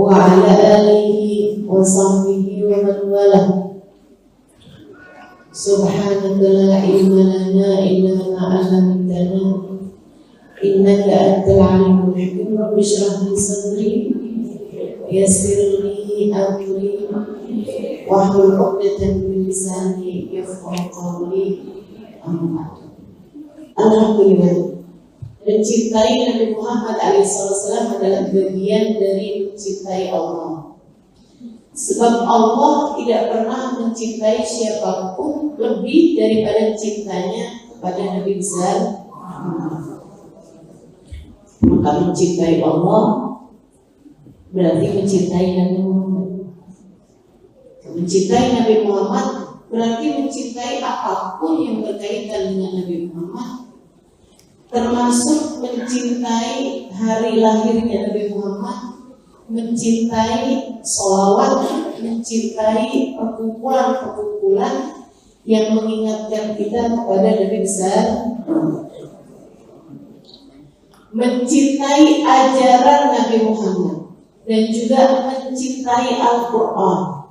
وعلى آله وصحبه ومن والاه. سبحانك لا علم لنا إلا ما علمتنا إنك أنت العليم الحكيم. رب اشرح لي صدري ويسر لي أمري واحلل عقدة من لساني يفقهوا قولي. Alhamdulillah, mencintai Nabi Muhammad SAW adalah bagian dari mencintai Allah. Sebab Allah tidak pernah mencintai siapapun lebih daripada cintanya kepada Nabi besar Muhammad. Maka mencintai Allah berarti mencintai Nabi Muhammad. Mencintai Nabi Muhammad berarti mencintai apapun yang berkaitan dengan Nabi Muhammad, termasuk mencintai hari lahirnya Nabi Muhammad, mencintai sholawat, mencintai perkumpulan-perkumpulan yang mengingatkan kita kepada Nabi besar, mencintai ajaran Nabi Muhammad, dan juga mencintai Al-Quran,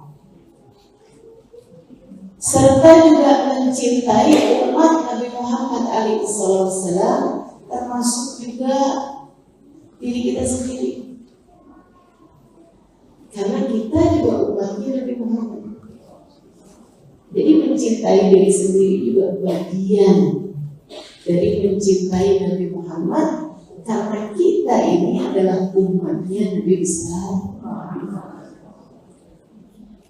serta juga mencintai umat Nabi Muhammad SAW, termasuk juga diri kita sendiri, karena kita juga umatnya Nabi Muhammad. Jadi mencintai diri sendiri juga bagian dari mencintai Nabi Muhammad, karena kita ini adalah umatnya Nabi besar.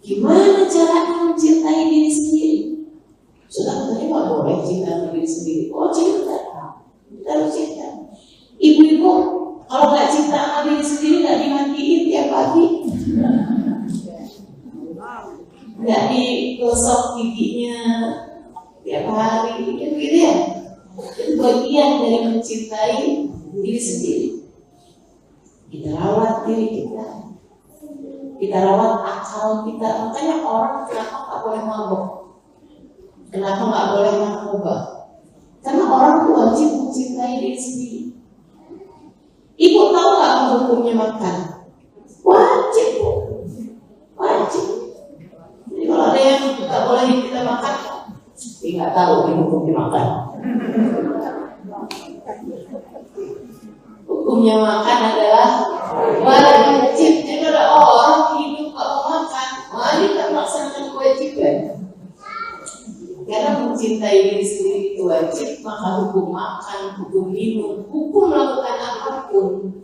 Gimana caranya mencintai diri sendiri? Sudah katanya nggak boleh cinta diri sendiri. Oh cinta, kita harus cinta. Ibu-ibu kalau nggak cinta sama diri sendiri nggak dimandiin tiap pagi, nggak digosok giginya tiap hari, gitu ya. Itu bagian dari mencintai diri sendiri. Kita rawat diri kita rawat akal kita. Makanya orang kenapa nggak boleh mabuk, kenapa nggak boleh narkoba? Karena orang tuh wajib mencintai diri sendiri. Ibu tahu nggak hukumnya makan? Wajib, wajib. Jadi kalau ada yang nggak boleh kita makan, dia nggak tahu hukumnya makan. Hukumnya makan adalah wajib. Jadi ada orang hidup nggak mau makan, dia tak melaksanakan kewajiban. Karena mencintai diri sendiri itu wajib, maka hukum makan, hukum minum, hukum melakukan apapun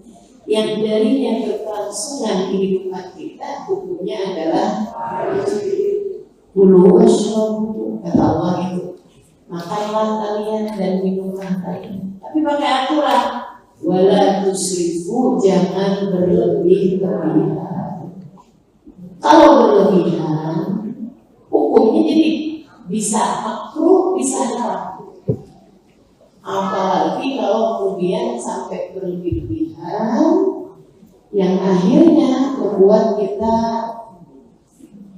yang darinya berkelangsungan kehidupan kita, hukumnya adalah kulu washrabu, kata Allah itu, makanlah kalian dan minumlah kalian, tapi pakai aturan. Wala tusrifu, jangan berlebih-lebihan. Kalau berlebihan, hukumnya jadi bisa makruh, bisa haram. Apalagi kalau kemudian sampai berlebih-lebihan, yang akhirnya membuat kita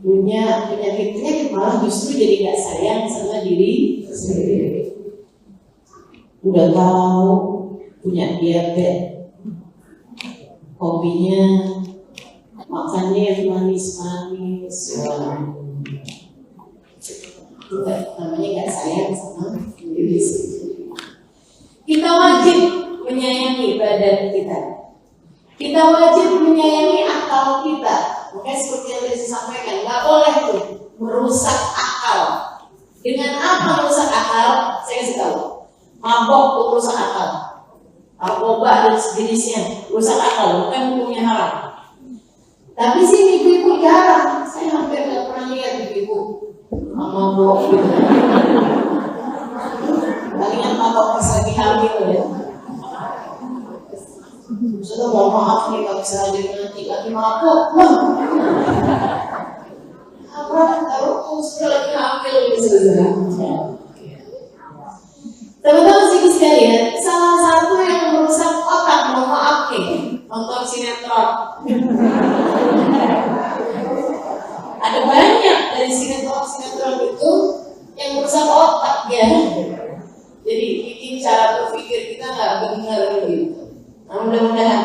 punya penyakit-penyakit, malah justru jadi gak sayang sama diri sendiri. Udah tahu punya diabetes, hobinya makannya yang manis-manis, namanya nggak sayang sama diri sendiri. Kita wajib menyayangi badan kita, kita wajib menyayangi akal kita. Makanya seperti yang tadi saya sampaikan, nggak boleh tuh merusak akal. Dengan apa merusak akal? Saya kasih tahu, mabok tuh merusak akal. Narkoba dan sejenisnya rusak akal, bukan hukumnya haram. Tapi sih ibu-ibu jarang, saya hampir nggak pernah lihat ibu-ibu mabok gitu. Palingan mabok pas lagi hamil ya. Sudah mohon maaf nih kalau bisa hadir nanti lagi mabok, apa taruh sudah lagi hamil gitu. Teman-teman sekalian, salah satu yang merusak otak, mohon maaf nih, nonton sinetron. Ada banyak dari sinetron itu yang merusak otak ya. Jadi bikin cara berpikir kita nggak benar gitu. Nah, mudah-mudahan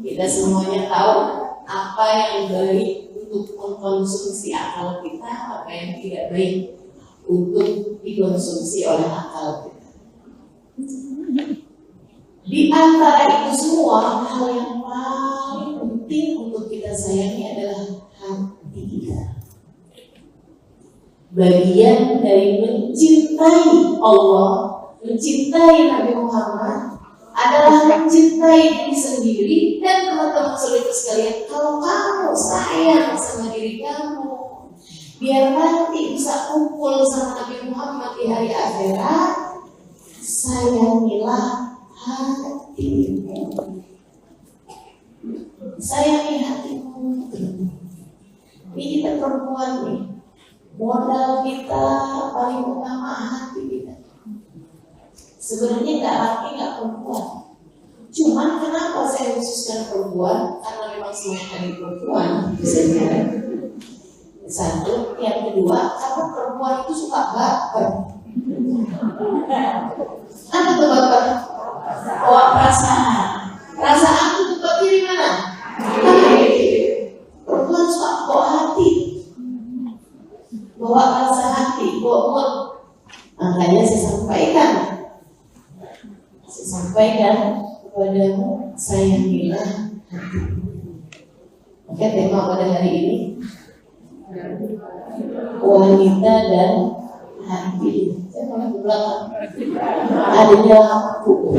kita semuanya tahu apa yang baik untuk mengkonsumsi akal kita, apa yang tidak baik untuk dikonsumsi oleh akal kita. Di antara itu semua, hal yang paling penting untuk kita sayangi adalah hati kita. Bagian dari mencintai Allah, mencintai Nabi Muhammad adalah mencintai diri sendiri. Dan teman-teman saudara sekalian, kalau kamu sayang sama diri kamu, biar nanti bisa kumpul sama Nabi Muhammad di hari akhirat, sayangilah hatimu. Sayangi hatimu. Ini kita perempuan nih, modal kita paling utama hati kita. Sebenarnya nggak laki nggak perempuan. Cuman kenapa saya khususkan perempuan? Karena memang semua dari perempuan bisa dilihat. Satu, yang kedua, karena perempuan itu suka baper. Apa tuh baper? Bawa perasaan. Perasaan itu tempatnya di mana? Perempuan suka bawa hati, bawa rasa hati, bawa mood. Makanya saya sampaikan kepadamu, sayangilah hati. Oke, tema pada hari ini wanita dan hati. Saya mulai ke belakang. Adanya aku.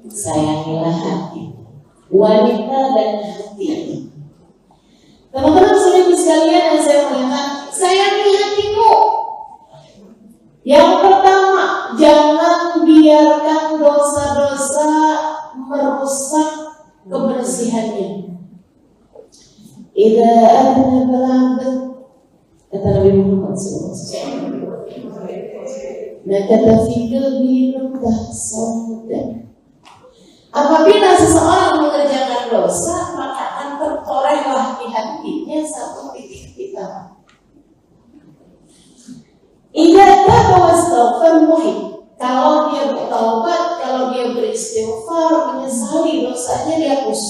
Sayangilah hati. Wanita dan hati. Teman-teman saudara sekalian yang saya muliakan, sayangi hatimu. Yang pertama, jangan biarkan dosa-dosa merusak kebersihannya. Idza adnaba al-'abd, kata Nabi Muhammad SAW, nakata fi qalbihi nuqtah sauda. Apabila seseorang mengerjakan dosa, maka akan tertorehlah di hatinya satu titik hitam. Idza taba wastaghfar muhib, kalau dia bertaubat, kalau dia beristighfar, menyesali dosanya, dihapus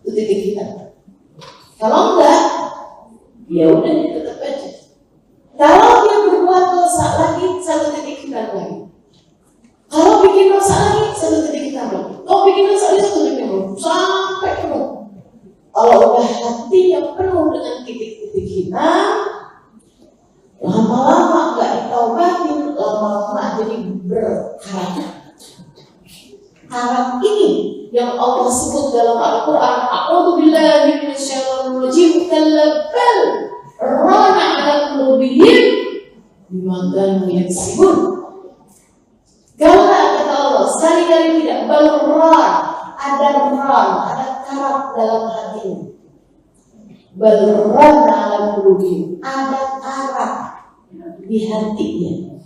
itu titik hitam. Kalau enggak, ya udah tetap aja. Kalau dia berbuat dosa lagi, satu titik hitam lagi. Kalau bikin dosa lagi, satu titik hitam lagi. Kalau bikin dosa lagi, satu titik hitam lagi, sampai penuh. Kalau udah hati yang penuh dengan titik-titik hitam, lama-lama nggak ditaubatin, lama-lama jadi berkarat. Karat ini yang Allah sebut dalam Al-Quran, A'udzu billahi minasyaitonir rajim, kallabal rana 'ala qulubihim bima kanu yaksibun. Karena kata Allah, sekali-kali tidak balran, ada ran, ada karat dalam hatinya. Balran 'ala qulubihim, ada karat di hatinya.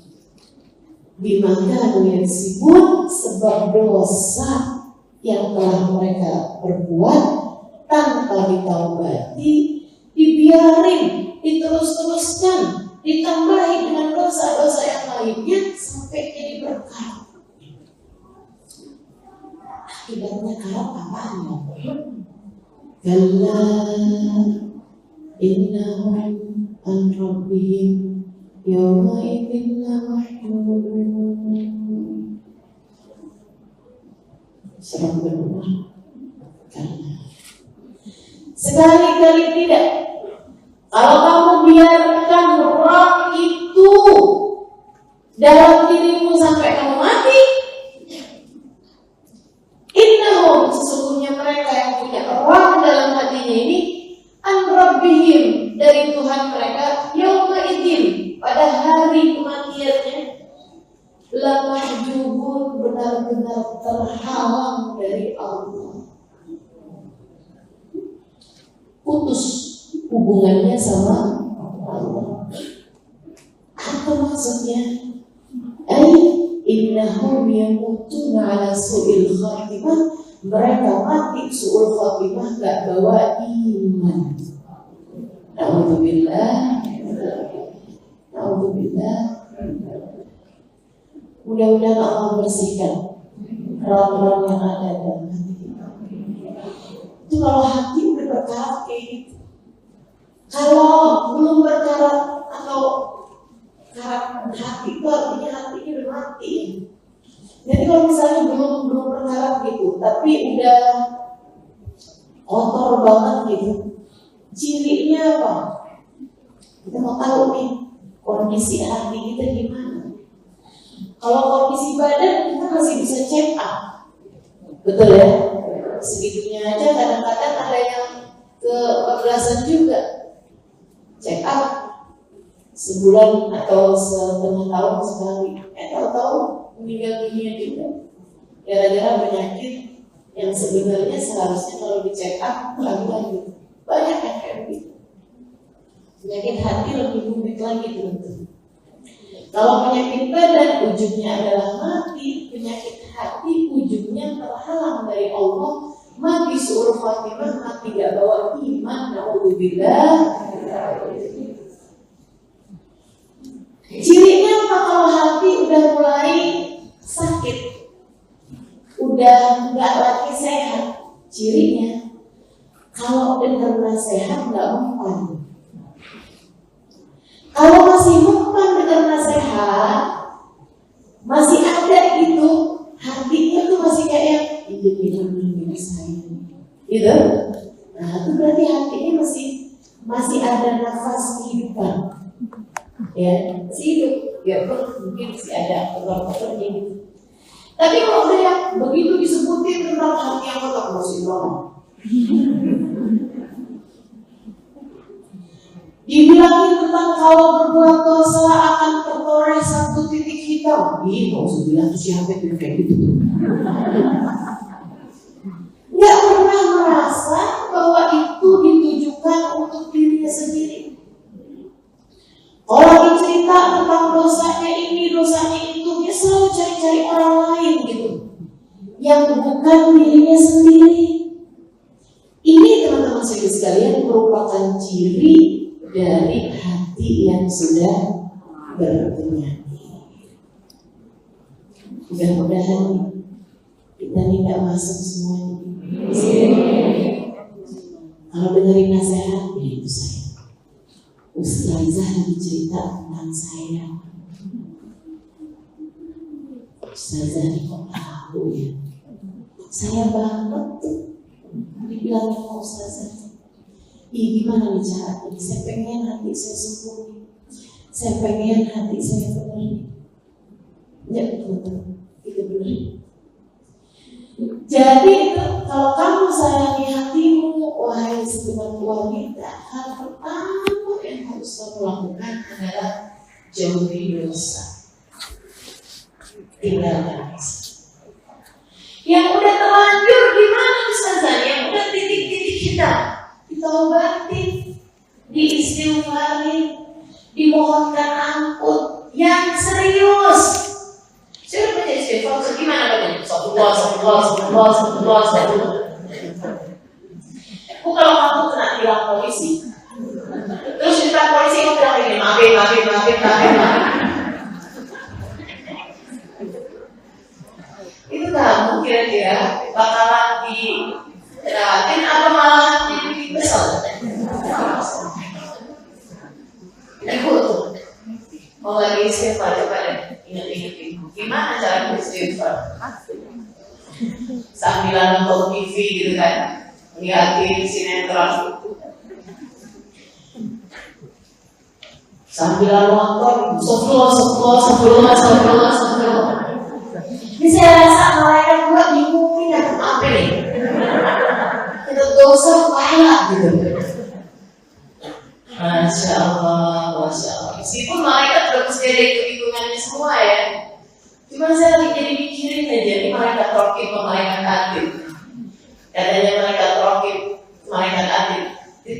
Bima kanu yaksibun, sebab dosa yang telah mereka perbuat tanpa ditaubati, dibiarin, diterus-teruskan, ditambahi dengan dosa-dosa yang lainnya sampai jadi berkarat. Akibatnya karat apaan ya? Kalla innahum an rabbihim yawma idzin lamahjubun. Serang benar. Sekali-kali tidak. Kalau kamu biarkan roh itu dalam dirimu sampai kamu mati, innahum, sesungguhnya mereka yang punya roh dalam hatinya ini, an rabbihim, dari Tuhan mereka, yauma idzin, pada hari kematiannya, lamahjubun, benar-benar terhalang dari Allah. Putus hubungannya sama Allah. Apa maksudnya? Innahum yamutuna ala su'il khatimah, mereka mati su'ul khatimah, gak bawa iman. Na'udzubillah. Na'udzubillah. Mudah-mudahan Allah bersihkan Roh-roh yang ada dalam hati kita. Itu kalau hati udah berkarat kayak gitu. Kalau belum berkarat atau karat hati itu artinya hatinya udah mati. Jadi kalau misalnya belum berkarat gitu, tapi udah kotor banget gitu, cirinya apa? Kita mau tahu nih kondisi hati kita gimana. Kalau kondisi badan kita masih bisa check up, betul ya? Segitunya aja kadang-kadang ada yang ke 14-an juga check up sebulan atau setengah tahun sekali. Tahu-tahu meninggal dunia juga gara-gara penyakit yang sebenarnya seharusnya kalau di check up lanjut. Banyak yang kayak begitu. Penyakit hati lebih rumit lagi teman-teman. Kalau penyakit badan ujungnya adalah mati, penyakit hati ujungnya terhalang dari Allah, mati suruh Fatimah, mati gak bawa iman, na'udzubillah. Cirinya apa kalau hati udah mulai sakit, udah gak lagi sehat? Cirinya kalau dengar nasihat gak mempan. Kalau masih mempan dengar nasihat, masih ada itu hatinya tuh masih kayak ini saya, gitu. Nah itu berarti hatinya masih ada nafas kehidupan, ya masih hidup. Ya mungkin masih ada kotor-kotornya gitu. Tapi kalau udah begitu disebutin tentang hati yang kotor masih normal. Dibilangin tentang kalau berbuat dosa akan tertoreh satu titik hitam. Ih, mau bilang tuh siapa yang kayak gitu tuh. Nggak pernah merasa bahwa itu ditujukan untuk dirinya sendiri. Orang cerita tentang dosanya ini, dosanya itu, dia selalu cari-cari orang lain gitu, yang bukan dirinya sendiri. Ini teman-teman sekalian merupakan ciri dari hati yang sudah berpenyakit. Mudah-mudahan kita tidak masuk semuanya. Kalau dengerin nasihat, ya itu saya. Ustazah lagi cerita tentang saya. Ustazah ini kok tahu ya? Saya banget tuh dibilangnya sama Ustazah. Gimana nih caranya? Saya pengen hati saya sempurna. Saya pengen hati saya benar. Ya betul, itu benar. Jadi itu kalau kamu sayangi hatimu, wahai segenap wanita, hal pertama yang harus kamu lakukan adalah jauhi dosa. Tinggalkan dosa. Yang udah terlanjur gimana Ustazah? Yang udah titik-titik hitam, ditaubatin, diistighfarin, dimohonkan ampun yang serius. Saya baca istighfar, gimana bacanya? Astagfirullah. Kalau kamu kena tilang polisi, terus kita polisi kamu bilang ini, maafin. Itu kamu kira-kira bakalan dirahatin apa malah jadi besar? Ibu tuh mau lagi istighfar, coba deh ingat-ingat ibu gimana cara istighfar sambil nonton TV gitu kan, liatin sinetron sambil nonton astagfirullah. Ini saya rasa malaikat gua bingung ya apa nih? Itu dosa banyak gitu. Masya Allah. Meskipun malaikat udah mesti ada hitungannya semua ya. Cuma saya lagi jadi mikirin aja, ini malaikat rokib atau malaikat atid. Katanya malaikat rokib, malaikat atid,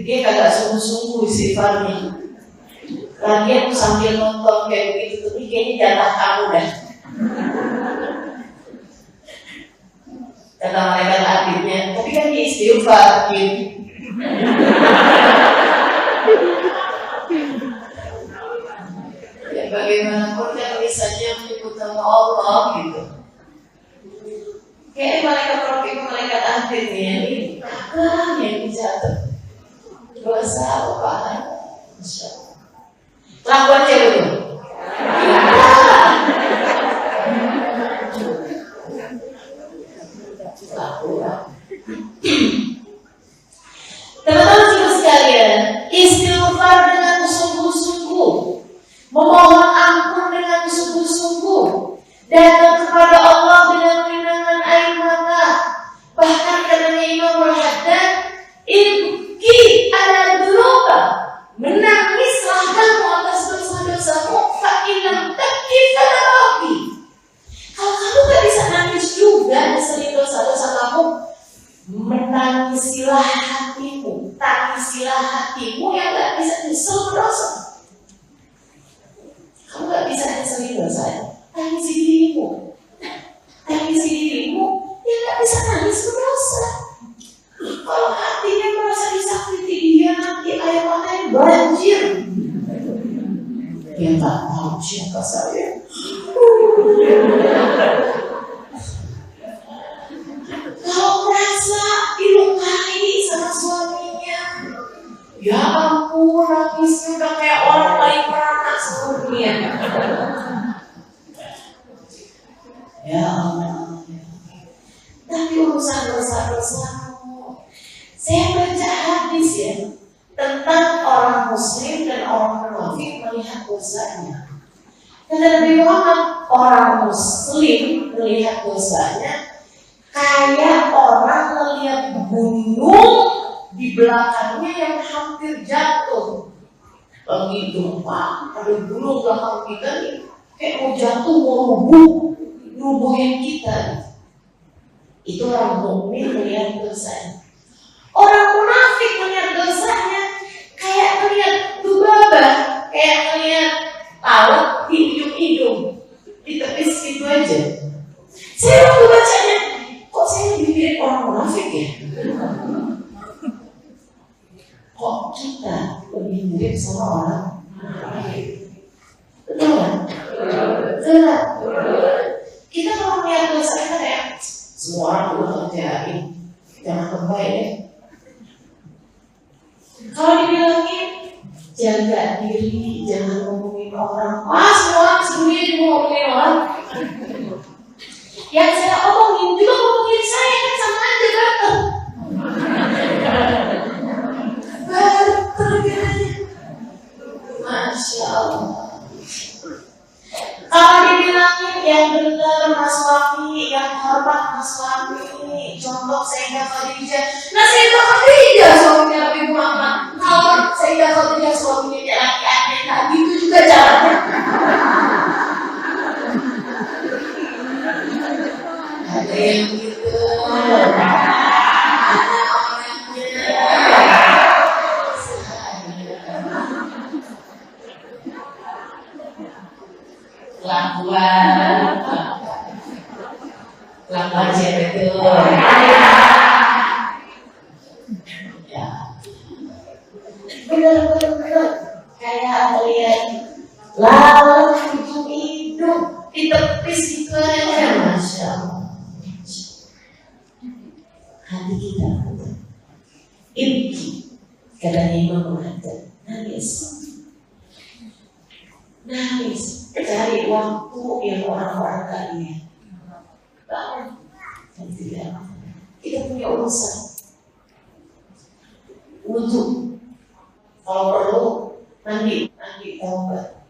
dia kagak sungguh-sungguh istighfarnya. Lagian tuh sambil nonton kayak begitu, tapi kayaknya jatah kamu dah. Kata malaikat atidnya, tapi kan dia istighfar gitu. Bagaimanapun kan misalnya menyebut nama Allah gitu. Kayak malaikat rokib, malaikat akhirnya ini kan yang dijatuh dosa apa? Masya Allah. Lakukan cewek itu. Teman-teman sekalian, istighfar dengan sungguh-sungguh, memohon ampun dengan sungguh-sungguh, datang kepada Allah dengan menenangkan air mata. Bahkan katanya Imam Al-Haddad, ibki ala dunuba, menangislah kamu atas dosa-dosamu, fa illam tabki fala abki. Kalau kamu gak bisa nangis juga sering dosa-dosa kamu, menangisilah hatimu, tangisilah hatimu yang gak bisa nyesel dosa. Kamu gak bisa nyeselin dosa, tangisi dirimu. Tangisi dirimu yang gak bisa nangis dosa. Kalau hatinya merasa disakiti dia, nanti air matanya banjir. Dia tak tahu siapa saya. Kalau merasa dilukai sama suaminya, ya ampun, nangisnya udah kayak orang paling beranak seluruh dunia. Ya Allah. Tapi urusan dosa-dosamu, saya baca hadis ya tentang orang muslim dan orang munafik melihat dosanya. Kata Nabi Muhammad, orang muslim melihat dosanya kayak orang melihat gunung di belakangnya yang hampir jatuh. Lagi gempa, ada gunung belakang kita nih, kayak mau jatuh, mau rubuhin kita. Itu orang mukmin melihat dosanya. Orang munafik melihat dosanya kayak melihat dubaba, kayak melihat laut di hidung-hidung, di tepi situ aja. Saya waktu bacanya, kok saya lebih mirip orang munafik ya? Kok kita lebih mirip sama orang munafik? Betul kan? Betul. Kita kalau melihat dosa kita kayak semua orang udah kerjain, jangan lebay deh. Kalau dibilangin jaga diri, jangan ngomongin orang. Wah, semua orang sedunia juga ngomongin orang. Yang saya omongin juga ngomongin saya, kan sama aja gatel. Gatel. Masya Allah. Kalau dibilangin yang benar Mas Wafi, yang hormat Mas Wafi, contoh Sayyidah Khadijah. Nah, Sayyidah Khadijah suaminya Nabi Muhammad. Kalau Sayyidah Khadijah suaminya laki-laki, nah gitu juga caranya. Ada yang gitu. Kelakuan siapa itu? Ya, benar kayak melihat lalat hidung di tepi situ aja, Masya Allah. Hati kita ibki, katanya Imam Al-Haddad, nangis, cari waktu yang orang-orang gak lihat. Bangun, dan tidak. Kita punya urusan. Wudhu, kalau perlu mandi taubat.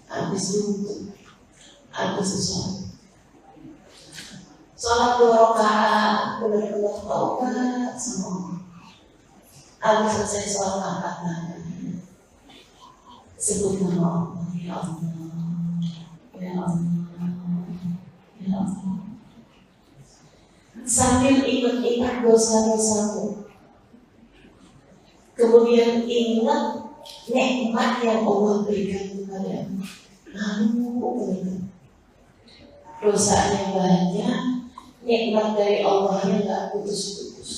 Habis wudhu, habis sholat 2 rakaat, benar-benar taubat sama Allah. Habis selesai sholat angkat tangan, sebut nama Allah, ya Allah, ya Allah, ya Allah. Sambil ingat-ingat dosa-dosamu, kemudian ingat nikmat yang Allah berikan kepadamu. Lalu dosanya banyak, nikmat dari Allah yang gak putus-putus.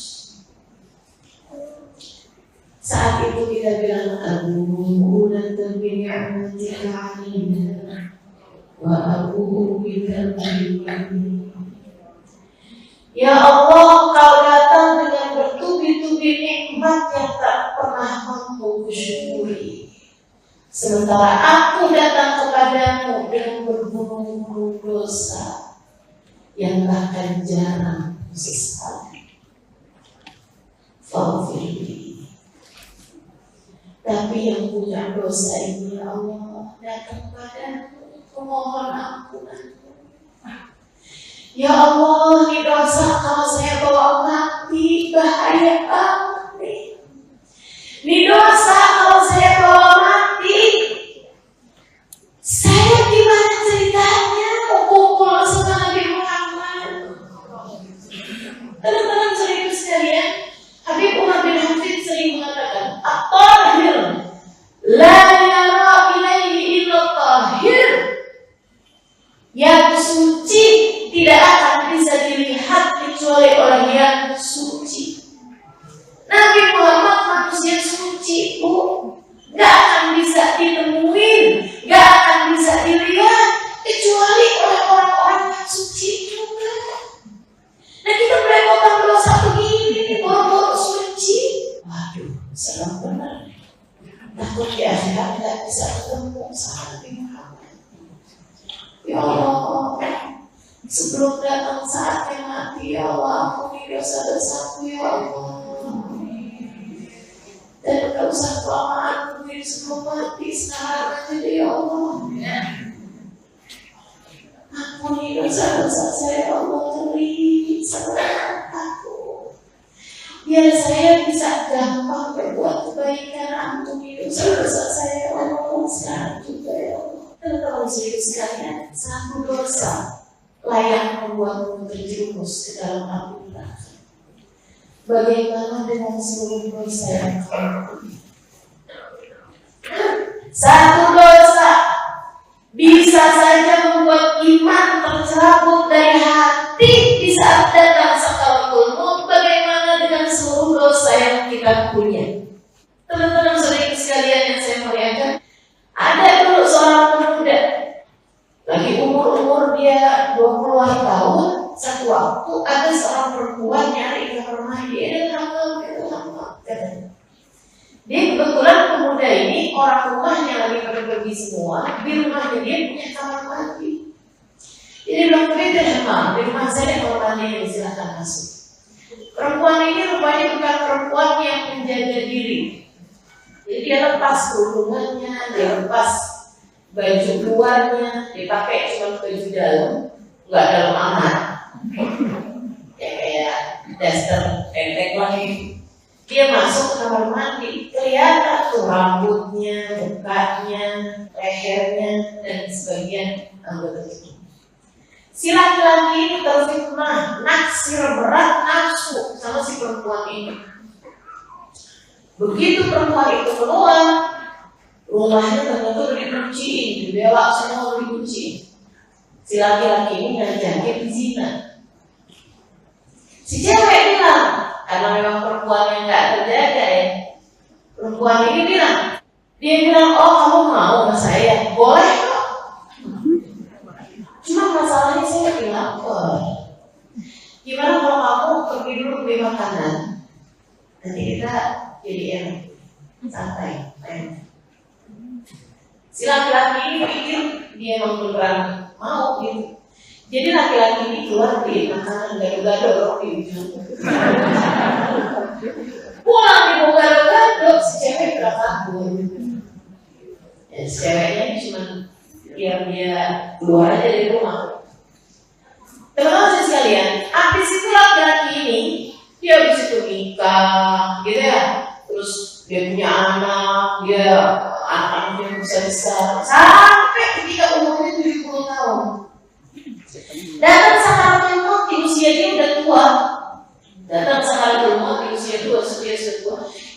Saat itu kita bilang, Abu laka bi ni'matika 'alaina wa abu bi dhanbi. Ya Allah, Kau datang dengan bertubi-tubi nikmat yang tak pernah mampu kusyukuri. Sementara aku datang kepadamu dengan bergunung-gunung dosa yang bahkan jarang sesali. Faghfirli. Tapi yang punya dosa ini, ya Allah, datang padamu, memohon ampunan. Ya Allah, ini dosa kalau saya bawa mati, bahaya banget nih. Ini dosa kalau saya bawa mati, saya gimana ceritanya mau kumpul sama Nabi Muhammad. Teman-teman sering sekalian, Habib Umar bin Hafid sering mengatakan, at-tahir la yara ilaihi illa tahir. Yang suci tidak akan bisa dilihat kecuali orang yang suci. Nabi Muhammad manusia suci, Bu. Gak akan bisa ditemuin, gak akan bisa dilihat kecuali oleh orang-orang yang suci juga. Nah, kita belepotan dosa begini, boro-boro suci. Waduh, serem benar. Takut di akhirat gak bisa ketemu sama Nabi Muhammad. Ya Allah, sebelum datang saatnya mati, ya Allah, ampuni dosa-dosaku, ya Allah. Dan gak usah kelamaan mungkin sebelum mati, sekarang aja deh, ya Allah. Ampuni dosa-dosa saya, ya Allah, beri sabar aku. Biar saya bisa gampang berbuat kebaikan. Ampuni dosa-dosa saya, ya Allah, sekarang juga, ya Allah. Teman-teman sekalian, satu dosa layak membuatmu terjerumus ke dalam api neraka. Bagaimana dengan seluruh dosa yang kau lakukan? Satu dosa bisa saja membuat iman tercabut dari hati di saat datang sakaratul maut. Bagaimana dengan seluruh dosa yang kita punya? Teman-teman sekalian yang saya muliakan, ada dulu seorang pemuda, lagi umur dia 20-an tahun. Satu waktu ada seorang perempuan nyari ke rumah dia dan hamba, katanya. Dia kebetulan pemuda ini orang rumahnya lagi pada pergi semua, di rumahnya dia punya kamar mandi. Jadi bilang, di rumah saya ada kamar mandi, silakan masuk. Perempuan ini rupanya bukan perempuan yang menjaga diri. Jadi dia lepas kerudungannya, dia lepas baju luarnya, dipakai cuma baju dalam, nggak dalam amat. Ya kayak daster pendek lagi. Dia masuk ke kamar mandi, kelihatan tuh rambutnya, mukanya, lehernya, dan sebagian anggota tubuh. Si laki-laki ini terfitnah, naksir berat nafsu sama si perempuan ini. Begitu perempuan itu keluar, rumahnya ternyata udah dikunciin, dibelak semua dikunciin. Si laki-laki ini ngajakin zina. Si cewek bilang, karena memang perempuan yang nggak terjaga ya, perempuan ini dia bilang, oh kamu mau sama saya, boleh kok. Cuma masalahnya saya lagi lapar. Gimana kalau kamu pergi dulu beli makanan, nanti kita jadi enak, santai, enak. Si laki-laki ini pikir dia emang beneran mau gitu. Jadi laki-laki ini keluar beli makanan gado-gado di ujung. Pulang di gado-gado, si cewek udah kabur. Ya, si ceweknya cuma biar dia keluar aja dari rumah. Teman-teman sekalian, habis itu laki-laki ini dia habis itu nikah, gitu ya. Terus dia punya anak, dia anak-anaknya besar-besar sampai ketika umurnya 70 tahun. Datang sakaratul maut di usia dia udah tua. Datang sakaratul maut di usia tua,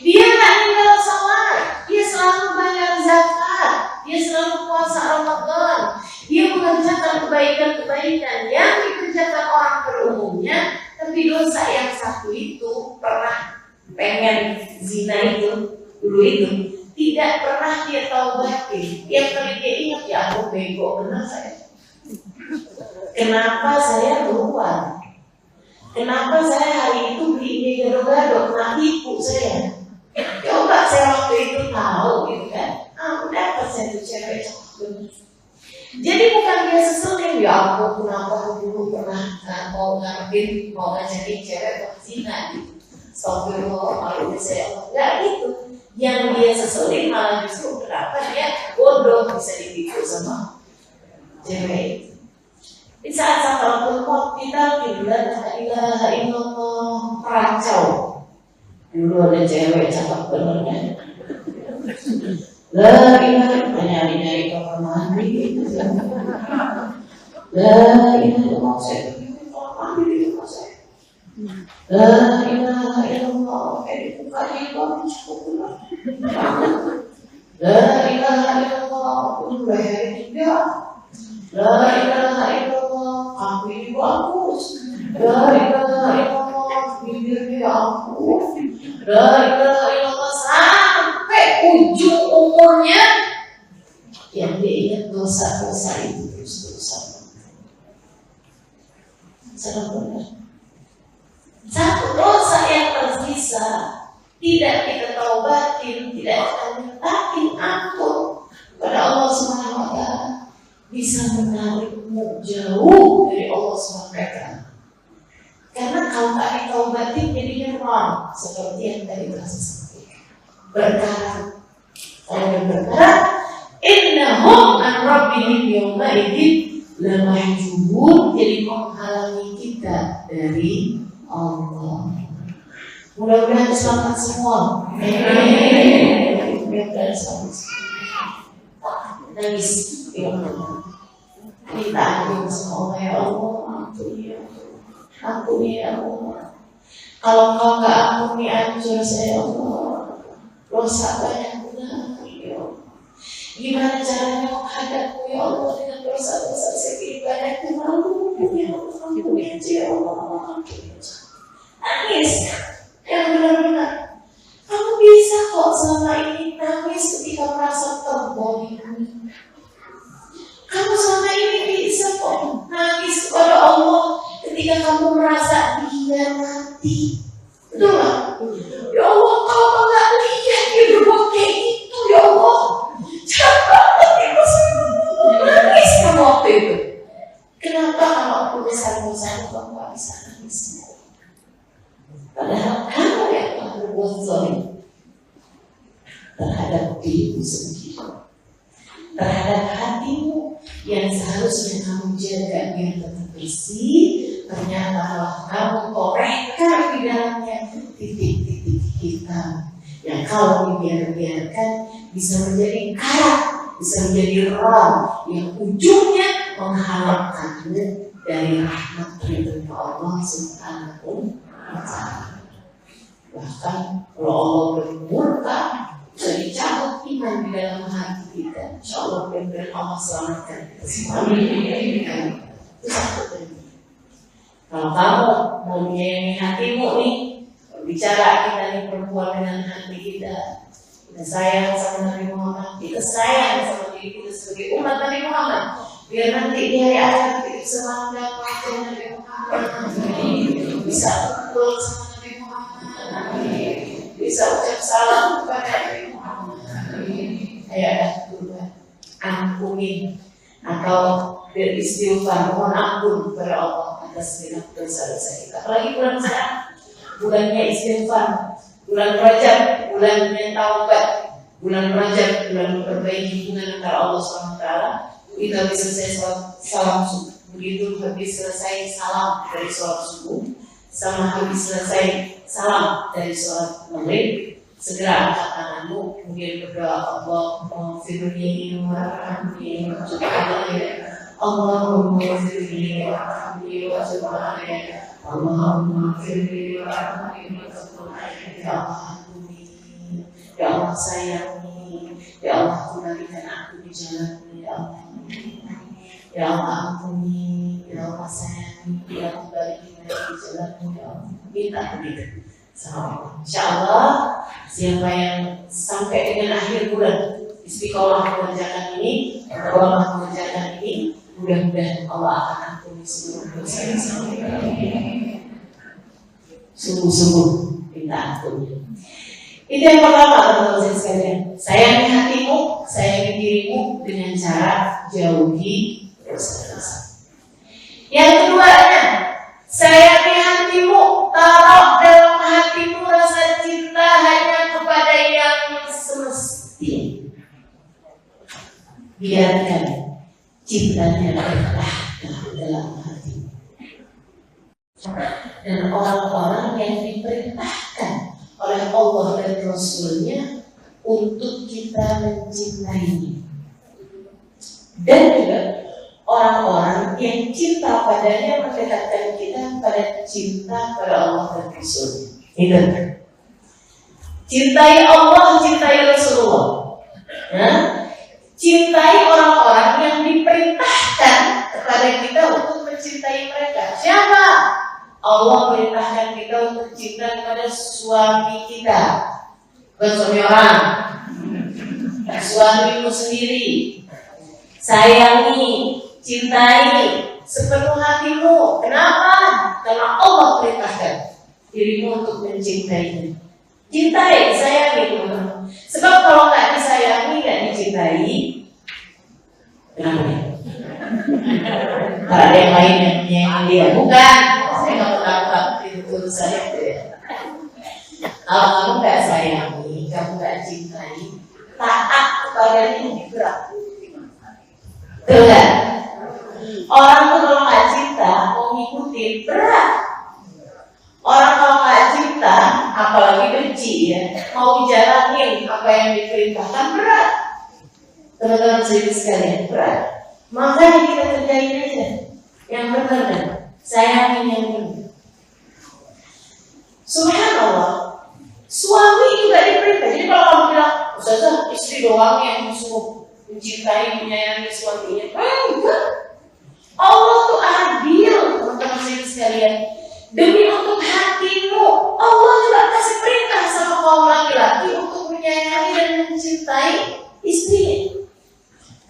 dia nggak tinggal salat, dia selalu bayar zakat, dia selalu puasa Ramadan, dia mengerjakan kebaikan-kebaikan yang dikerjakan orang pada umumnya. Tapi dosa yang satu itu pernah pengen zina itu dulu itu tidak pernah dia taubatin. Yang kali dia ingat, ya aku bego benar saya. Kenapa saya keluar? Kenapa saya hari itu beli ini gado-gado? Nah tipu saya. Coba saya waktu itu tahu gitu kan. Dapat saya tuh cewek cakep. Jadi bukan dia seselin, ya aku kenapa aku dulu pernah mau ngarepin mau ngajakin cewek ke zina gitu. Astagfirullah, malu saya enggak gitu. Yang dia seselin malah justru kenapa dia bodoh bisa ditipu sama cewek itu. Di saat sakaratul maut kita bilang la ilaha illallah meracau. Dulu ada cewek cakep bener kan? La ilaha nyari-nyari kamar mandi. La ilaha illallah saya kamar mandi di rumah saya. La ilaha illallah itu kali baru cukup benar. La ilaha illallah udah hari juga. La ilaha illallah kaki bagus. La ilaha illallah bibirnya bagus. La ilaha illallah sampai ujung umurnya yang dia ingat dosa-dosa itu terus-terusan. Salah benar. Satu dosa yang tersisa tidak kita taubatin, tidak kita mintain ampun pada Allah Subhanahu wa taala bisa menarikmu jauh dari Allah Subhanahu wa taala. Karena kalau tak ditaubatin jadinya wrong seperti yang tadi telah saya sampaikan. Berkata, orang berkata, innahum an rabbihim yawma idzin lamahjubun, jadi menghalangi kita dari Allah. Mudah-mudahan selamat semua. Mudah-mudahan selamat semua. Nangis, minta ampun sama Allah, ya Allah, ampuni ya Allah. Ampuni ya Allah. Kalau Kau nggak ampuni hancur saya Allah. Dosa banyak benar ya Allah. Gimana caranya menghadapmu ya Allah dengan dosa-dosa segini banyaknya malu ya Allah. Ampuni aja ya Allah. Ampuni aja. Nangis yang benar-benar. Kamu bisa kok selama ini nangis ketika merasa terbolimi. Kamu selama ini bisa kok nangis kepada Allah ketika kamu merasa dikhianati. Betul gak? Ya Allah, kau nggak lihat dia berbuat kayak gitu, ya Allah. Capek banget nangis kamu waktu itu. Kenapa kalau aku besar-besar kamu gak bisa nangis? Padahal kamu yang telah berbuat zalim terhadap dirimu sendiri, terhadap hatimu yang seharusnya kamu jaga biar tetap bersih. Ternyata kamu korekkan di dalamnya titik-titik hitam yang kalau dibiarkan bisa menjadi karat, bisa menjadi ram yang ujungnya menghalangimu dari rahmat ridhonya Allah Subhanahu wa taala. Bahkan kalau Allah bermurka bisa dicabut iman di dalam hati kita. Insyaallah benar-benar Allah selamatkan kita semua. Itu satu penting. Kalau kamu mau menyayangi hatimu nih, bicara kita nih perempuan dengan hati kita sayang sama Nabi Muhammad, kita sayang sama diri kita sebagai umat Nabi Muhammad. Biar nanti di hari akhirat kita bisa mendapat Nabi Muhammad, bisa kumpul sama Nabi Muhammad, bisa ucap salam kepada Nabi Muhammad. Ayat Tuhan, ampuni atau beristighfar, mohon ampun kepada Allah atas segala dosa-dosa kita. Apalagi bulan sekarang, bulannya istighfar, bulan Rajab, bulannya taubat, bulan Rajab, bulan memperbaiki hubungan antara Allah SWT. Begitu habis selesai salam subuh, begitu habis selesai salam dari sholat subuh, sama habis selesai salam dari sholat maghrib, segera angkat tanganmu, kemudian berdoa Allahumma firli warhamni Allahumma firli warhamni Allahumma firli warhamni ya Allah ampuni, ya Allah sayangi, ya Allah kembalikan aku di jalanmu, ya Allah, ya Allah ampuni, ya Allah sayangi, ya Allah kembalikan aku di jalanmu, ya Allah. Minta begitu. Insyaallah siapa yang sampai dengan akhir bulan istiqomah mengerjakan ini, mudah-mudahan Allah akan ampuni seluruh dosa-dosa. sungguh-sungguh minta ampunnya. Itu yang pertama, teman-teman sekalian. Sayangi hatimu, sayangi dirimu dengan cara jauhi dosa-dosa. Yang keduanya, sayangi hatimu, taruh dalam hatimu rasa cinta hanya kepada yang semestinya. Biarkan cintanya tertahta dalam hatimu. Dan orang-orang yang diperintahkan oleh Allah dan Rasulnya untuk kita mencintainya. Dan juga orang-orang yang cinta padanya mendekatkan kita pada cinta pada Allah dan Rasulnya. Itu. Cintai Allah, cintai Rasulullah. Nah, cintai orang-orang yang diperintahkan kepada kita untuk mencintai mereka. Siapa? Allah perintahkan kita untuk cinta kepada suami kita, bukan suami orang, suamimu sendiri. Sayangi, cintai sepenuh hatimu. Kenapa? Karena Allah perintahkan dirimu untuk mencintainya. Cintai, sayangi teman-teman. Sebab kalau nggak disayangi, nggak dicintai, kenapa ya? Ada yang lain yang dia bukan. Saya nggak pernah itu saya itu ya. Kalau kamu nggak sayangi, kamu nggak cintai, taat kepadanya berat. Betul nggak? Orang tuh kalau nggak cinta, mau ngikutin berat. Orang kalau nggak cinta, apalagi benci ya, mau dijalanin apa yang diperintahkan berat. Teman-teman sekalian, berat. Makanya kita kerjain aja yang benar dan sayangin yang benar. Subhanallah, suami juga diperintah. Jadi kalau kamu bilang, Ustazah, istri doang yang disuruh mencintai, menyayangi suaminya, enggak. Allah tuh adil, teman-teman sekalian. Demi untuk hatimu, Allah juga kasih perintah sama kaum laki-laki untuk menyayangi dan mencintai istrinya.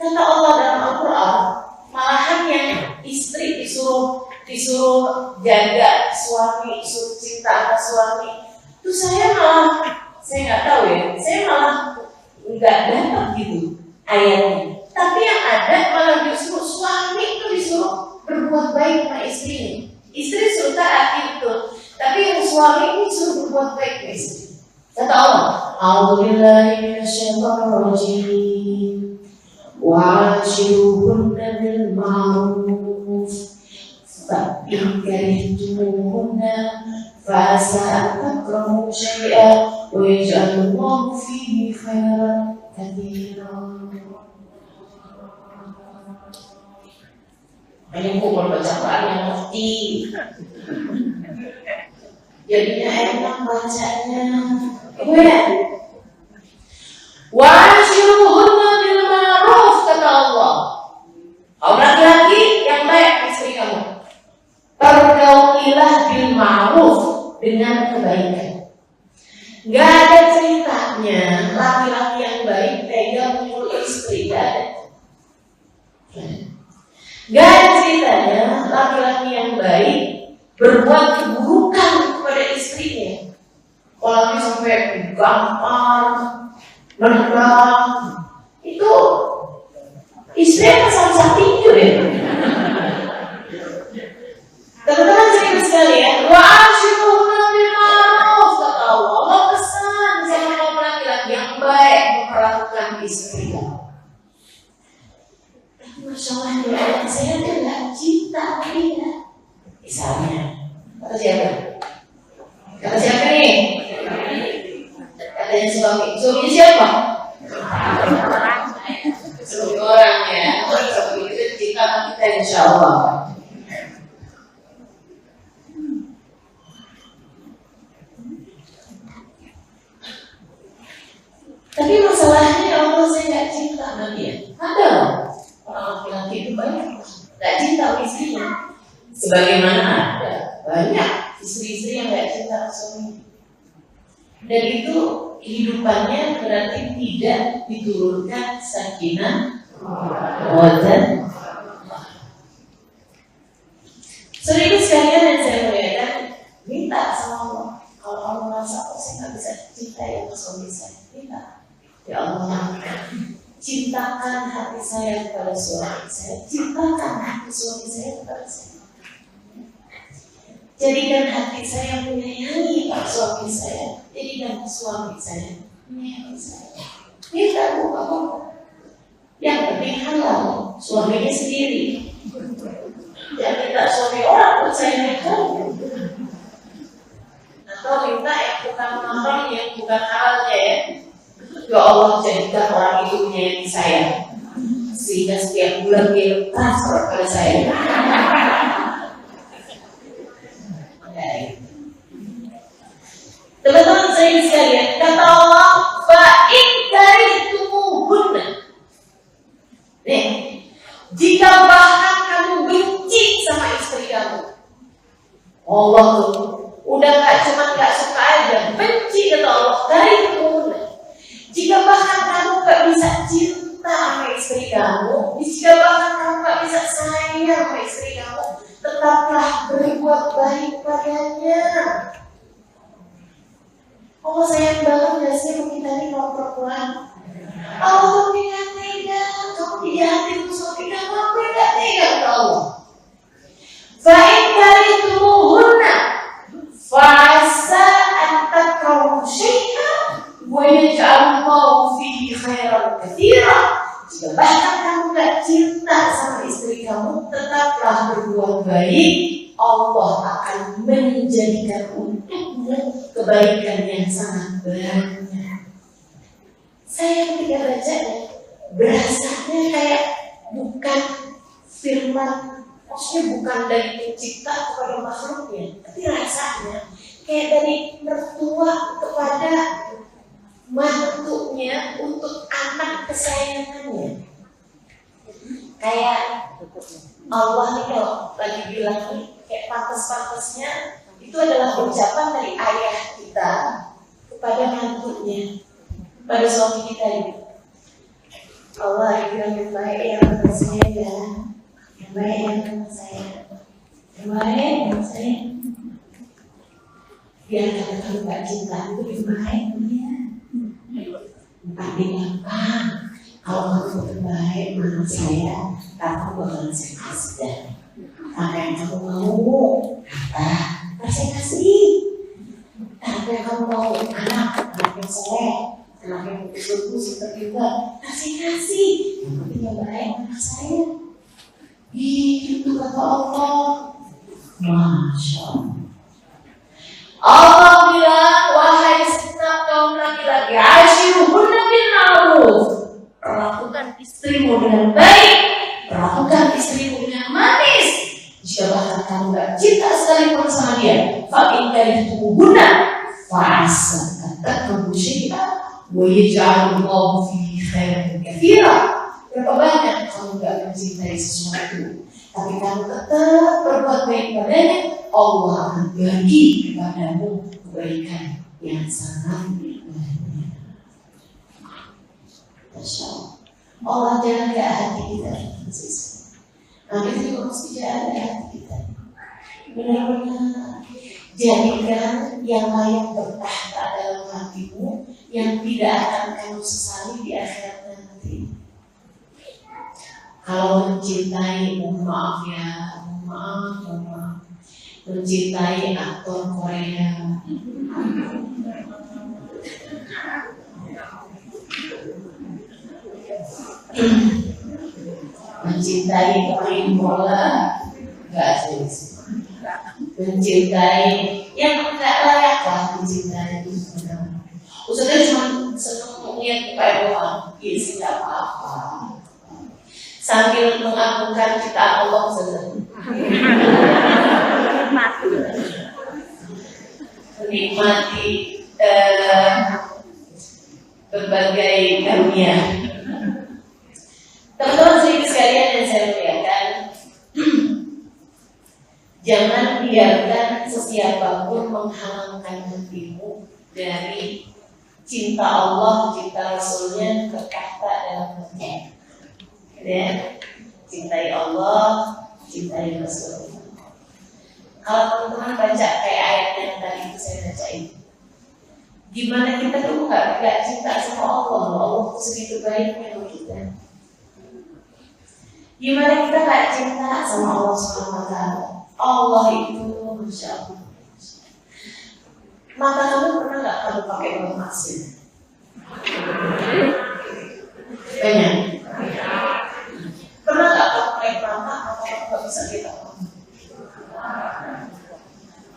Kata Allah dalam Al-Quran, malahan yang istri disuruh jaga suami, disuruh cinta sama suami. Itu saya nggak tahu ya, saya malah nggak dapat gitu ayatnya. Tapi yang ada malah justru suami itu disuruh berbuat baik sama istrinya. Istri suruh taat itu, tapi yang suami ini suruh berbuat baik sama istri. Kata Allah, A'udzubillahi minasyaitonirrajim. وعاشروهن بالمعروف فإن كرهتموهن فعسى أن تكرهوا شيئا ويجعل الله فيه خيرا كثيرا. Ini bukan baca Quran yang mufti, jadinya enak bacanya. Ibu ya, wa'ashiruhunna bil ma'ruf, kata Allah. Kaum laki-laki yang baik istri kamu, pergaulilah bil ma'ruf, dengan kebaikan. Gak ada ceritanya laki-laki yang baik tega mukul istri, gak ada. Gak ada ceritanya laki-laki yang baik berbuat keburukan kepada istrinya. Orangnya sampai gampar, menendang, itu istri akan sama-sama tidur ya. Teman-teman sekalian, wa'ashiruhunna bil ma'ruf, kata Allah. Allah pesan sama kaum laki-laki yang baik memperlakukan istrinya. Masya Allah, ya, saya tuh gak cinta dia. Misalnya, kata siapa? Kata siapa nih? Katanya suaminya siapa? Suami orang ya. Suami itu cinta sama kita insya Allah. Tapi masalahnya Allah saya gak cinta sama dia. Ada loh orang laki-laki itu banyak gak cinta sama istrinya. Sebagaimana ada banyak istri-istri yang gak cinta sama suaminya. Dan itu kehidupannya berarti tidak diturunkan sakinah mawaddah. Saudara sekalian yang saya muliakan, minta sama Allah. untuk suami saya. Tidak. Ya Allah, cintakan hati saya kepada suami saya, cintakan hati suami saya kepada saya. Jadikan hati saya menyayangi suami saya, jadikan suami saya menyayangi saya. Tidak apa-apa. Yang penting halal, suaminya sendiri. Jangan minta suami orang buat saya nikah. Atau minta yang bukan mahram, yang bukan halalnya ya. Ya Allah, jadikan orang itu menyayangi saya, sehingga setiap bulan dia transfer kepada saya. Teman-teman saya sekalian, kata Allah, fa'in karihtumuhunna. Nih, jika bahkan kamu benci sama istri kamu, Allah tuh udah nggak suka aja, benci kata Allah, karihtumuhunna. Jika bahkan kamu nggak bisa cinta sama istri kamu, jika bahkan kamu nggak bisa sayang sama istri kamu, tetaplah berbuat baik padanya. Allah sayang banget gak sih kita ini kalau perempuan? Allah tidak tega, kamu dijahatin ke suami kamu, aku tidak tega ke Allah. Fa'in karihtumuhunna fa'asa an takrahu syai'an wa yaj'alullahu fihi khairan katsiran. Jika bahkan kamu gak cinta sama istri kamu, tetaplah berbuat baik, Allah akan menjadikan untukmu kebaikan yang sangat banyak. Saya ketika bacanya, berasanya kayak bukan firman, maksudnya bukan dari pencipta kepada makhluknya, tapi rasanya kayak dari mertua kepada mantunya untuk anak kesayangannya. Kayak Allah nih kalau lagi bilang nih, kayak pantas-pantasnya itu adalah ucapan dari ayah kita kepada mantunya, pada suami kita ini. Allah bilang yang baik yang saya ya, yang baik yang saya, yang baik yang saya. Biar kata Mbak cinta itu lebih baik ya. Tapi gampang. Kalau kamu terbaik menurut saya, kamu bakalan saya kasih. Apa yang kamu mau, kata saya kasih. Apa yang kamu mau, anak yang soleh, anak yang bagus, juga, kasih. Yang penting yang baik anak saya. Itu kata Allah. Masya Allah. Allah bilang, wahai segenap kaum laki-laki, ashiruhunna bil ma'ruf. Perlakukan istrimu dengan baik, perlakukan istrimu dengan manis. Jika bahkan kamu gak cinta sekalipun sama dia, fa'in karihtumuhunna fa'asa an takrahu syai'an wa yaj'alullahu fihi khairan katsiran. Berapa banyak kamu gak mencintai sesuatu, tapi kamu tetap berbuat baik padanya, Allah akan bagi kepadamu kebaikan yang sangat banyak. Masya Allah. Allah jaga hati kita. Nah, kita juga mesti jaga hati kita. Benar-benar jadikan yang layak bertahta dalam hatimu, yang tidak akan kamu sesali di akhirat nanti. Kalau mencintai, mohon maaf ya, mohon maaf. Mencintai aktor Korea, mencintai pemain bola, nggak serius. Mencintai yang nggak layak lah dicintai. Ustaznya cuma seneng lihat kayak doang, ya sih nggak apa-apa. Sambil mengagungkan ciptaan Allah saja. Menikmati berbagai karunia. Teman-teman sekalian yang saya muliakan, jangan biarkan sesiapapun menghalangkan hatimu dari cinta Allah, cinta Rasulnya terkata dalam hatimu. Ya, cintai Allah, cintai Rasul. Kalau teman-teman baca kayak ayat yang tadi itu saya bacain, Gimana kita tuh nggak cinta sama Allah? Allah tuh segitu baiknya sama kita. Gimana kita nggak cinta sama Allah SWT? Allah itu Masya Allah. Mata kamu pernah nggak kamu pakai bau masin? Banyak. Pernah nggak kamu pakai mata atau kamu nggak bisa kita?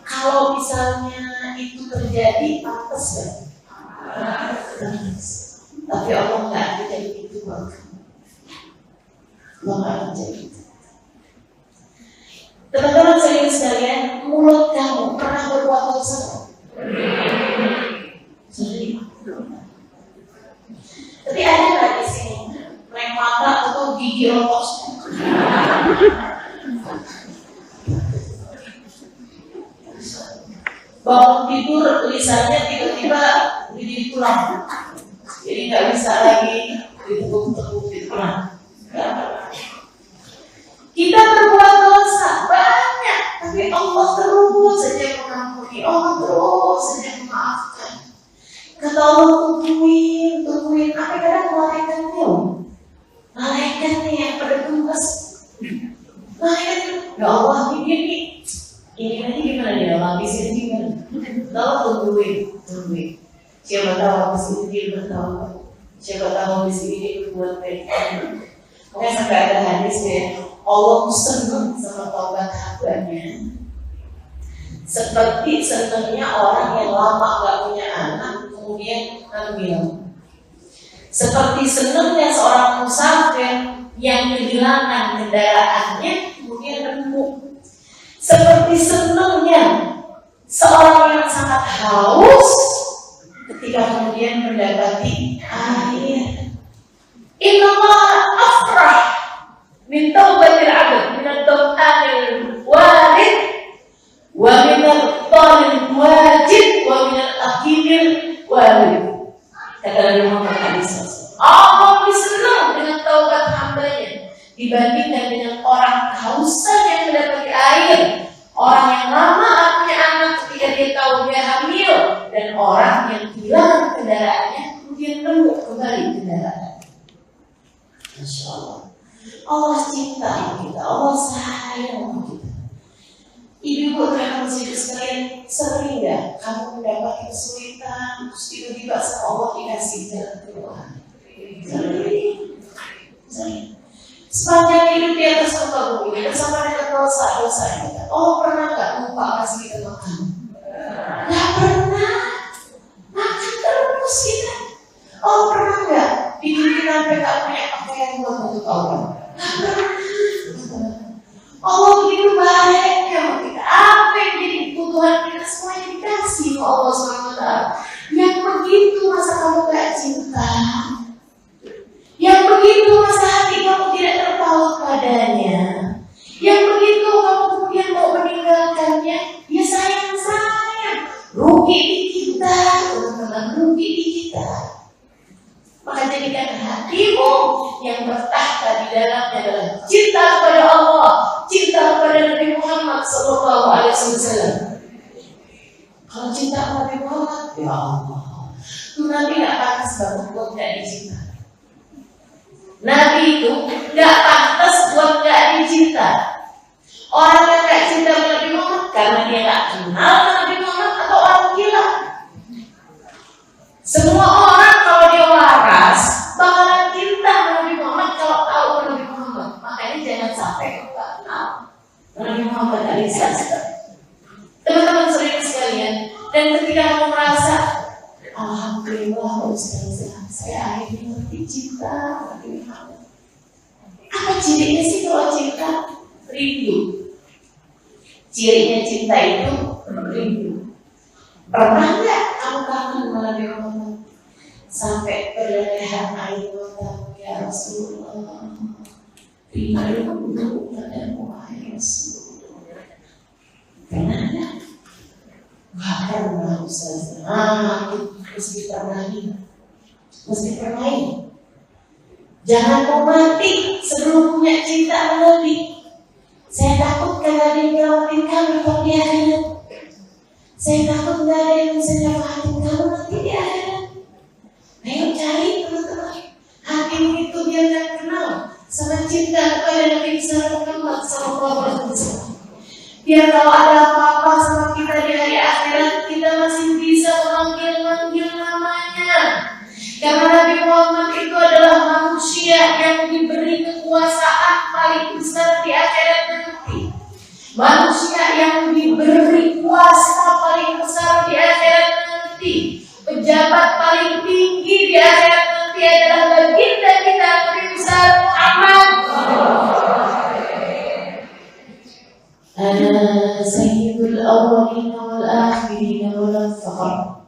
Kalau misalnya itu terjadi, pantas ya? Tapi Allah nggak ada jadi itu buat kamu. Allah nggak ada jadi itu. Teman-teman sekalian, mulut kamu pernah berbuat dosa? Sering. Tapi ada nggak di sini rem mata atau gigi rontok? Bangun tidur tulisannya tiba-tiba jadi tulang, jadi nggak bisa lagi ditekuk-tekuk di tulang. Kita berbuat dosa banyak, tapi Allah terus saja mengampuni, Allah terus saja memaafkan. Kata Allah tungguin, apa kadang malaikatnya yang pada tugas. Malaikatnya, ya Allah ini nanti gimana dia habis ini gimana? Allah tungguin. Siapa tahu habis ini dia bertahu. Siapa tahu habis ini dia berbuat baik. Makanya sampai ada hadis ya, Allah senang sama taubat hambanya. Seperti senangnya orang yang lama gak punya anak kemudian hamil. Seperti senangnya seorang musafir yang kehilangan kendaraannya kemudian nemu. Seperti senangnya seorang yang sangat haus ketika kemudian mendapati air. Innallaha afrah min taubatil 'abd min ad-du'anil walid wa min al-talil wajib wa min al-aqimil walid. Kata Nabi Muhammad SAW, Allah lebih senang dengan taubat hambanya dibandingkan dengan orang kehausan yang mendapati air, orang yang lama punya anak ketika dia tahu dia hamil, dan orang yang kehilangan kendaraannya kemudian nemu kembali kendaraan. Masya Allah, Allah cinta kita, Allah sayang kita. Ibu-ibu dan muslim sekalian, sering gak kamu mendapat kesulitan terus tiba-tiba sama Allah dikasih jalan keluar? Sering. Sepanjang hidup di atas muka bumi bersama dengan dosa-dosa kita, Allah pernah gak lupa kasih kita makan? Gak pernah. Makan terus kita. Allah pernah gak bikin kita sampai gak punya pakaian buat untuk Allah? Gak pernah. Allah begitu baiknya sama kita. Apa yang jadi kebutuhan kita semuanya dikasih sama Allah SWT. Yang begitu masa kamu gak cinta, yang begitu masa hati kamu tidak terpaut padanya, yang begitu kamu kemudian mau meninggalkannya, ya sayang, rugi di kita, teman-teman, rugi di kita. Maka jadikan hatimu yang bertahta di dalamnya adalah cinta kepada Allah, cinta kepada Nabi Muhammad SAW. Kalau cinta kepada Nabi Muhammad, ya Allah, itu Nabi gak pantas banget buat gak dicinta. Nabi itu gak pantas buat gak dicinta. Orang yang gak cinta kepada Nabi Muhammad karena dia gak kenal Nabi Muhammad atau orang gila. Semua orang kalau dia waras bakalan cinta Nabi Muhammad kalau tahu Nabi Muhammad. Makanya jangan sampai kau gak kenal Nabi Muhammad SAW. Teman-teman sering sekalian, dan ketika kamu merasa alhamdulillah Ustazah, saya akhirnya ngerti cinta Nabi Muhammad. Apa cirinya sih kalau cinta? Rindu. Cirinya cinta itu rindu. Pernah nggak kamu kangen sama Nabi Muhammad sampai berlebihan air mata, ya Rasulullah, rindu padamu ya Rasulullah? Pernah nggak? Nggak pernah Ustazah. Mesti permain. Jangan mau mati sebelum punya cinta Nabi. Saya takut kalau ada yang nyelamatin kamu kalau di akhirat. Saya takut nggak ada yang bisa nyelamatin kamu nanti di cinta kepada Nabi besar Muhammad sallallahu alaihi wasallam. Biar kalau ada apa-apa sama kita di hari akhirat, kita masih bisa memanggil namanya. Karena Nabi Muhammad itu adalah manusia yang diberi kekuasaan paling besar di akhirat nanti. Manusia yang diberi kuasa paling besar di akhirat nanti. Pejabat paling tinggi di akhirat nanti adalah baginda kita Nabi besar Muhammad. Ana sayyidul awwalin wal akhirin wal fakhr.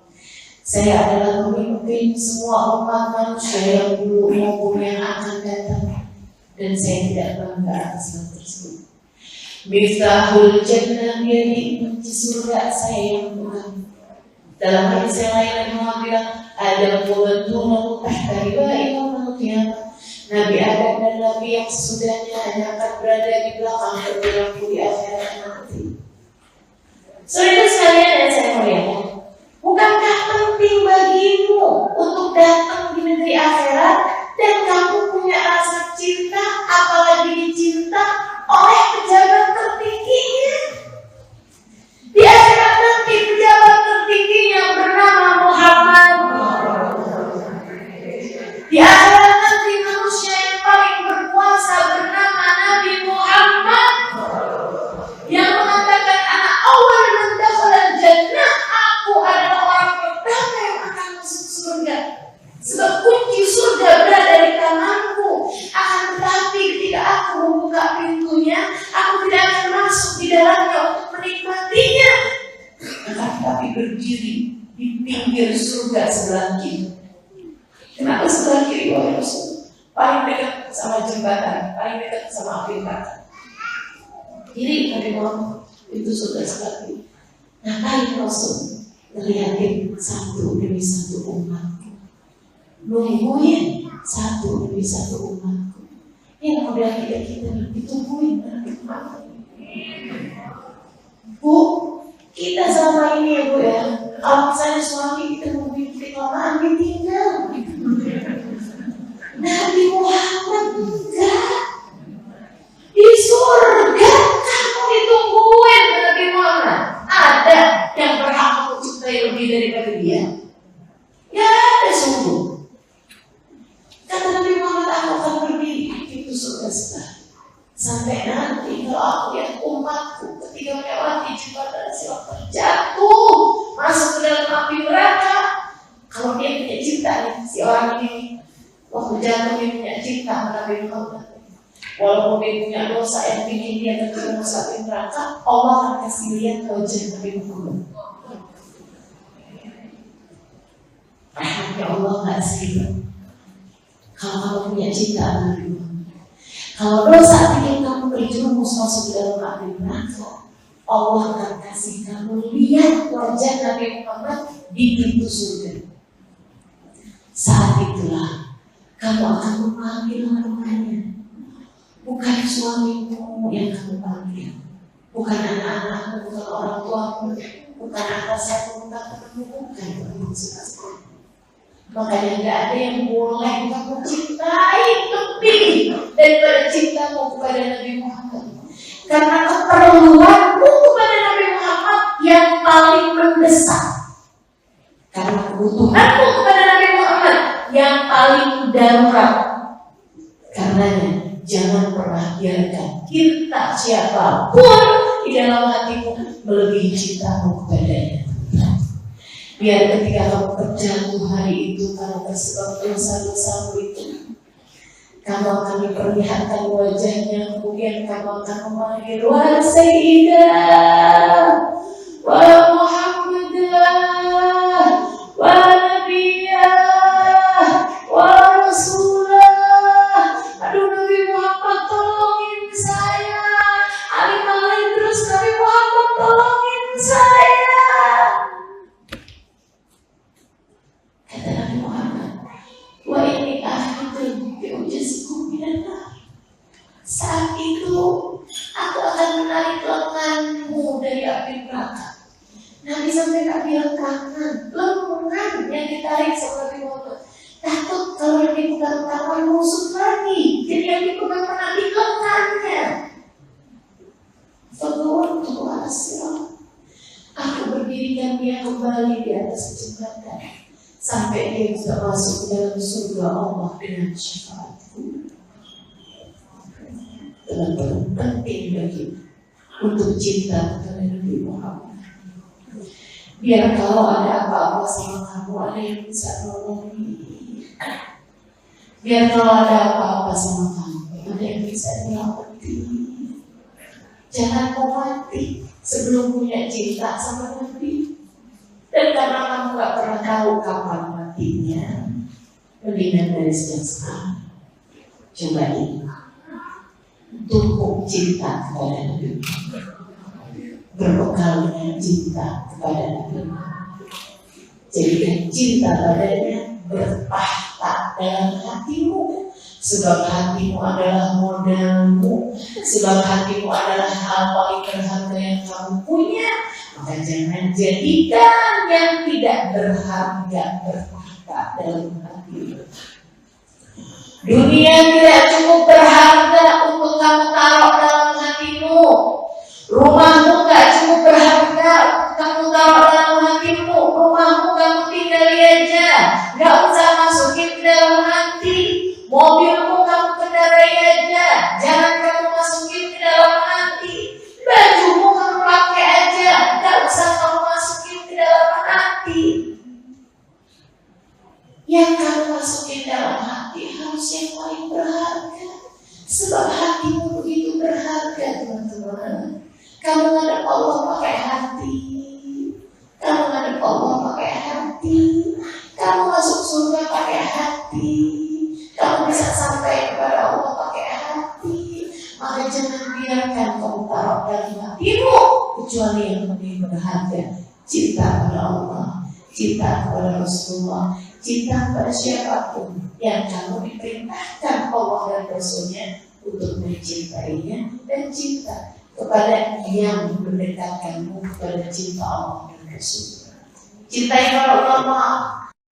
Saya adalah pemimpin semua umat manusia yang dulu maupun yang akan datang, dan saya tidak bangga atas hal tersebut. Miftahul jannah, yaitu kunci surga saya yang bukan. Dalam hadis yang lain Nabi Muhammad bilang, ada pembantu tahta riwa'i yaumil qiyamah. Nabi Adam dan Nabi yang sesudahnya hanya akan berada di belakang berlaku di akhirat nanti. Saudara sekalian yang saya muliakan, bukankah penting bagimu untuk datang di negeri akhirat dan kamu punya rasa cinta, apalagi dicinta oleh pejabat tertingginya? Di akhirat nanti pejabat tertingginya bernama Muhammad. Di akhirat nanti manusia yang paling berkuasa bernama Nabi Muhammad, yang mengatakan anak awal man dakhala jannah, aku adalah orang pertama yang akan masuk surga. Sebab kunci surga berada di tanganku. Akan tetapi ketika aku membuka pintunya, aku tidak akan masuk di dalamnya untuk menikmatinya. Akan tetapi berdiri di pinggir surga sebelah kiri. Kenapa sebelah kiri wahai Rasul? Paling dekat sama jembatan, paling dekat sama api neraka. Kiri Nabi Muhammad, itu surga sebelah kiri. Ngapain Rasul? Ngeliatin satu demi satu umatku, nungguin satu demi satu umatku. Yang modal kita ditungguin Nabi Muhammad. Bu, kita selama ini ya Bu ya, kalau misalnya suami kita nungguin kelamaan ditinggal. Nabi Muhammad enggak. Di surga kamu ditungguin Nabi Muhammad. Ada yang berhak mencintai lebih daripada dia? Ya ada sungguh. Kata Nabi Muhammad, aku akan berdiri di pintu surga sebelah sampai nanti kalau aku lihat umatku ketika melewati jembatan sirat terjatuh masuk ke dalam api neraka. Kalau dia punya cinta nih, si orang ini waktu jatuh dia punya cinta sama Nabi Muhammad, walaupun dia punya dosa yang bikin dia terjerumus api neraka, Allah akan kasih lihat wajah Nabi Muhammad. Rahmatnya Allah nggak sedikit. Kalau kamu punya cinta sama Nabi Muhammad, kalau dosa bikin kamu terjerumus masuk ke dalam api neraka, Allah akan kasih kamu lihat wajah Nabi Muhammad di pintu surga. Saat itulah kamu akan memanggil namanya. Bukan suamimu yang kamu panggil, bukan anak-anakmu, bukan orang tuamu, bukan atasanmu, bukan temanmu, bukan sesuatu. Makanya tidak ada yang boleh kamu cintai lebih daripada cintamu kepada Nabi Muhammad. Karena keperluanmu kepada Nabi Muhammad yang paling mendesak. Karena kebutuhanmu kepada Nabi Muhammad yang paling darurat. Karenanya jangan pernah biarkan cinta siapapun di dalam hatimu melebihi cintamu kepadanya. Biar ketika kamu terjatuh hari itu karena tersebab dosa-dosamu itu, kamu akan diperlihatkan wajahnya, kemudian kamu akan memanggil wa Sayyidah, wa Muhammadah, wa Nabiyah, wa Rasulah. Aduh Nabi Muhammad tolongin saya. Alim terus Nabi Muhammad tolongin saya. Kata Nabi Muhammad, wa ini akhidul bi'ujasikum minannar. Saat itu aku akan menarik lenganmu dari api neraka. Nabi sampai tak bilang tangan, lengan yang ditarik sama Nabi Muhammad. Takut kalau dipegang tangan musuh lagi. Jadi yang dipegang Nabi sirat. Aku berdirikan dia kembali di atas jembatan sampai dia bisa masuk ke dalam surga Allah dengan syafaatku. Teman-teman, penting bagi untuk cinta kepada Nabi Muhammad. Biar kalau ada apa-apa sama kamu, ada yang bisa nolongin. Biar kalau ada apa-apa sama kamu, ada yang bisa nyelamatin. Jangan mau mati sebelum punya cinta sama Nabi. Dan karena kamu gak pernah tahu kapan matinya, mendingan dari sejak sekarang. Coba ini tumpuh cinta kepada Nabi, berbekal dengan cinta kepada Nabi, jadikan cinta padanya bertahta dalam hatimu, sebab hatimu adalah modalmu, sebab hatimu adalah hal paling berharga yang kamu punya. Maka jangan jadikan yang tidak berharga bertahta dalam hatimu. Dunia tidak cukup berharga untuk kamu taruh dalam hatimu. Rumahmu gak cukup berharga untuk kamu taruh dalam hatimu. Rumahmu kamu tinggali aja, gak usah masukin ke dalam hati. Mobilmu kamu kendarai aja, jangan kamu masukin ke dalam hati. Bajumu kamu pakai aja, gak usah kamu masukin ke dalam hati. Yang kamu masukin dalam hati harus yang paling berharga. Sebab hatimu begitu berharga, teman-teman. Kamu ngadep Allah pakai hati. Kamu ngadep Allah pakai hati. Kamu masuk surga pakai hati. Kamu bisa sampai kepada Allah pakai hati. Maka jangan biarkan kamu taruh dalam hatimu kecuali yang lebih berharga. Cinta kepada Allah, cinta kepada Rasulullah, cinta kepada siapapun yang kamu diperintahkan Allah dan Rasulnya untuk mencintainya, dan cinta kepada yang mendekatkanmu kepada cinta Allah dan Rasulnya. Cintai para ulama,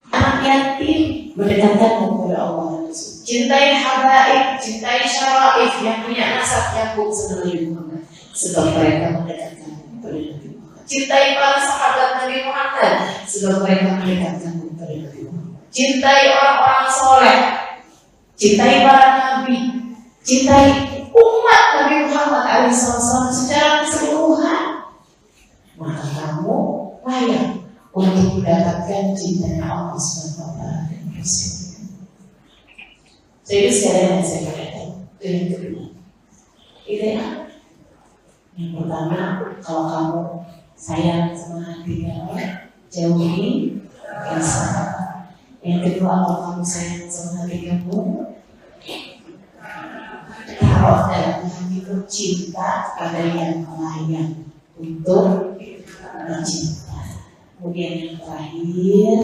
anak yatim, mendekatkanmu kepada Allah dan Rasul. Cintai habaib, cintai syaraif yang punya nasab Yakub Nabi Muhammad, sebab mereka mendekatkanmu kepada Nabi Muhammad. Cintai para sahabat Nabi Muhammad, sebab mereka mendekatkanmu kepada Nabi Muhammad. Cintai orang-orang soleh, cintai para nabi, cintai umat Nabi Muhammad SAW secara keseluruhan. Maka kamu layak untuk mendapatkan cinta Allah SWT dan Rasul. Jadi sekalian yang saya katakan, itu yang kedua. Itu ya. Yang pertama, kalau kamu sayang sama hati kamu, jauhi rasa. Yang kedua, kalau kamu sayang sama hati kamu, taruh dalam hatimu cinta pada yang layak untuk mencinta. Kemudian yang terakhir,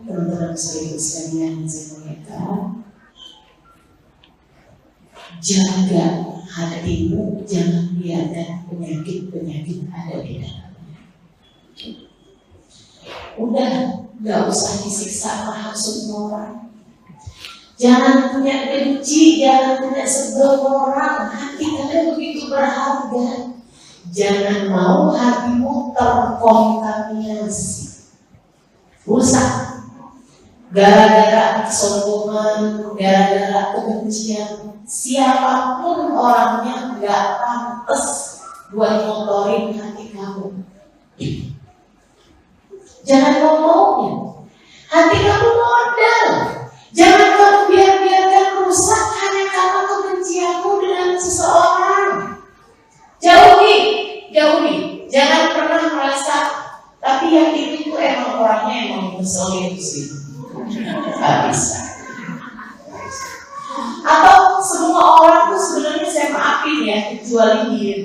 teman-teman sekalian yang saya muliakan, jaga hatimu, jangan biarkan penyakit-penyakit ada di dalamnya. Udah, gak usah disiksa menghasut orang. Jangan punya benci, jangan punya sebel orang. Hati kalian begitu berharga. Jangan mau hatimu terkontaminasi, rusak gara-gara kesombongan, gara-gara kebencian. Siapapun orangnya gak pantas buat ngotorin hati kamu. Jangan ngomongin. Hati kamu modal. Jangan kamu biarkan rusak hanya karena kebencianmu dengan seseorang. Jauhi. Jangan pernah merasa, tapi yang itu emang orangnya emang ngeselin sih. Gak bisa. Atau semua orang tuh sebenarnya saya maafin ya, kecuali dia.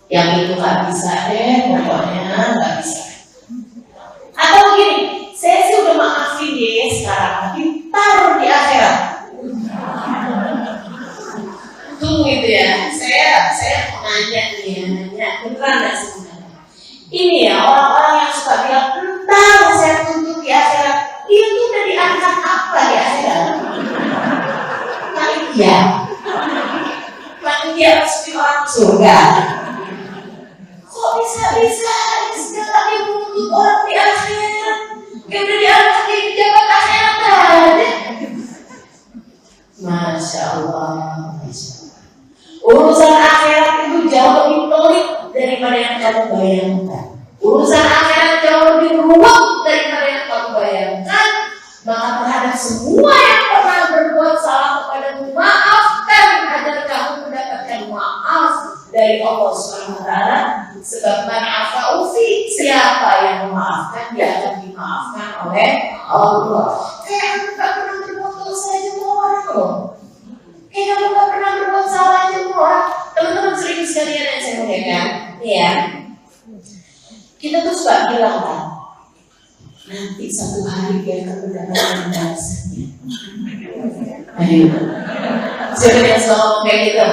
Yang itu gak bisa deh, pokoknya gak bisa. Atau begini, saya sih udah maafin dia sekarang, tapi taruh di akhirat. Tunggu itu ya, saya mau nanya beneran gak sebenarnya? Ini ya orang-orang yang suka bilang, entar saya tuntut di akhirat. Itu udah diangkat apa di akhirat? Panitia harus di orang surga. oleh Allah. Kayak kamu gak pernah berbuat dosa aja sama orang loh. Kayak kamu gak pernah berbuat salah aja sama orang. Teman-teman sering sekalian yang saya muliakan, ya. Kita tuh suka bilang kan, nanti satu hari dia akan mendapatkan balasannya. Ayo, siapa yang selalu ngomong kayak gitu?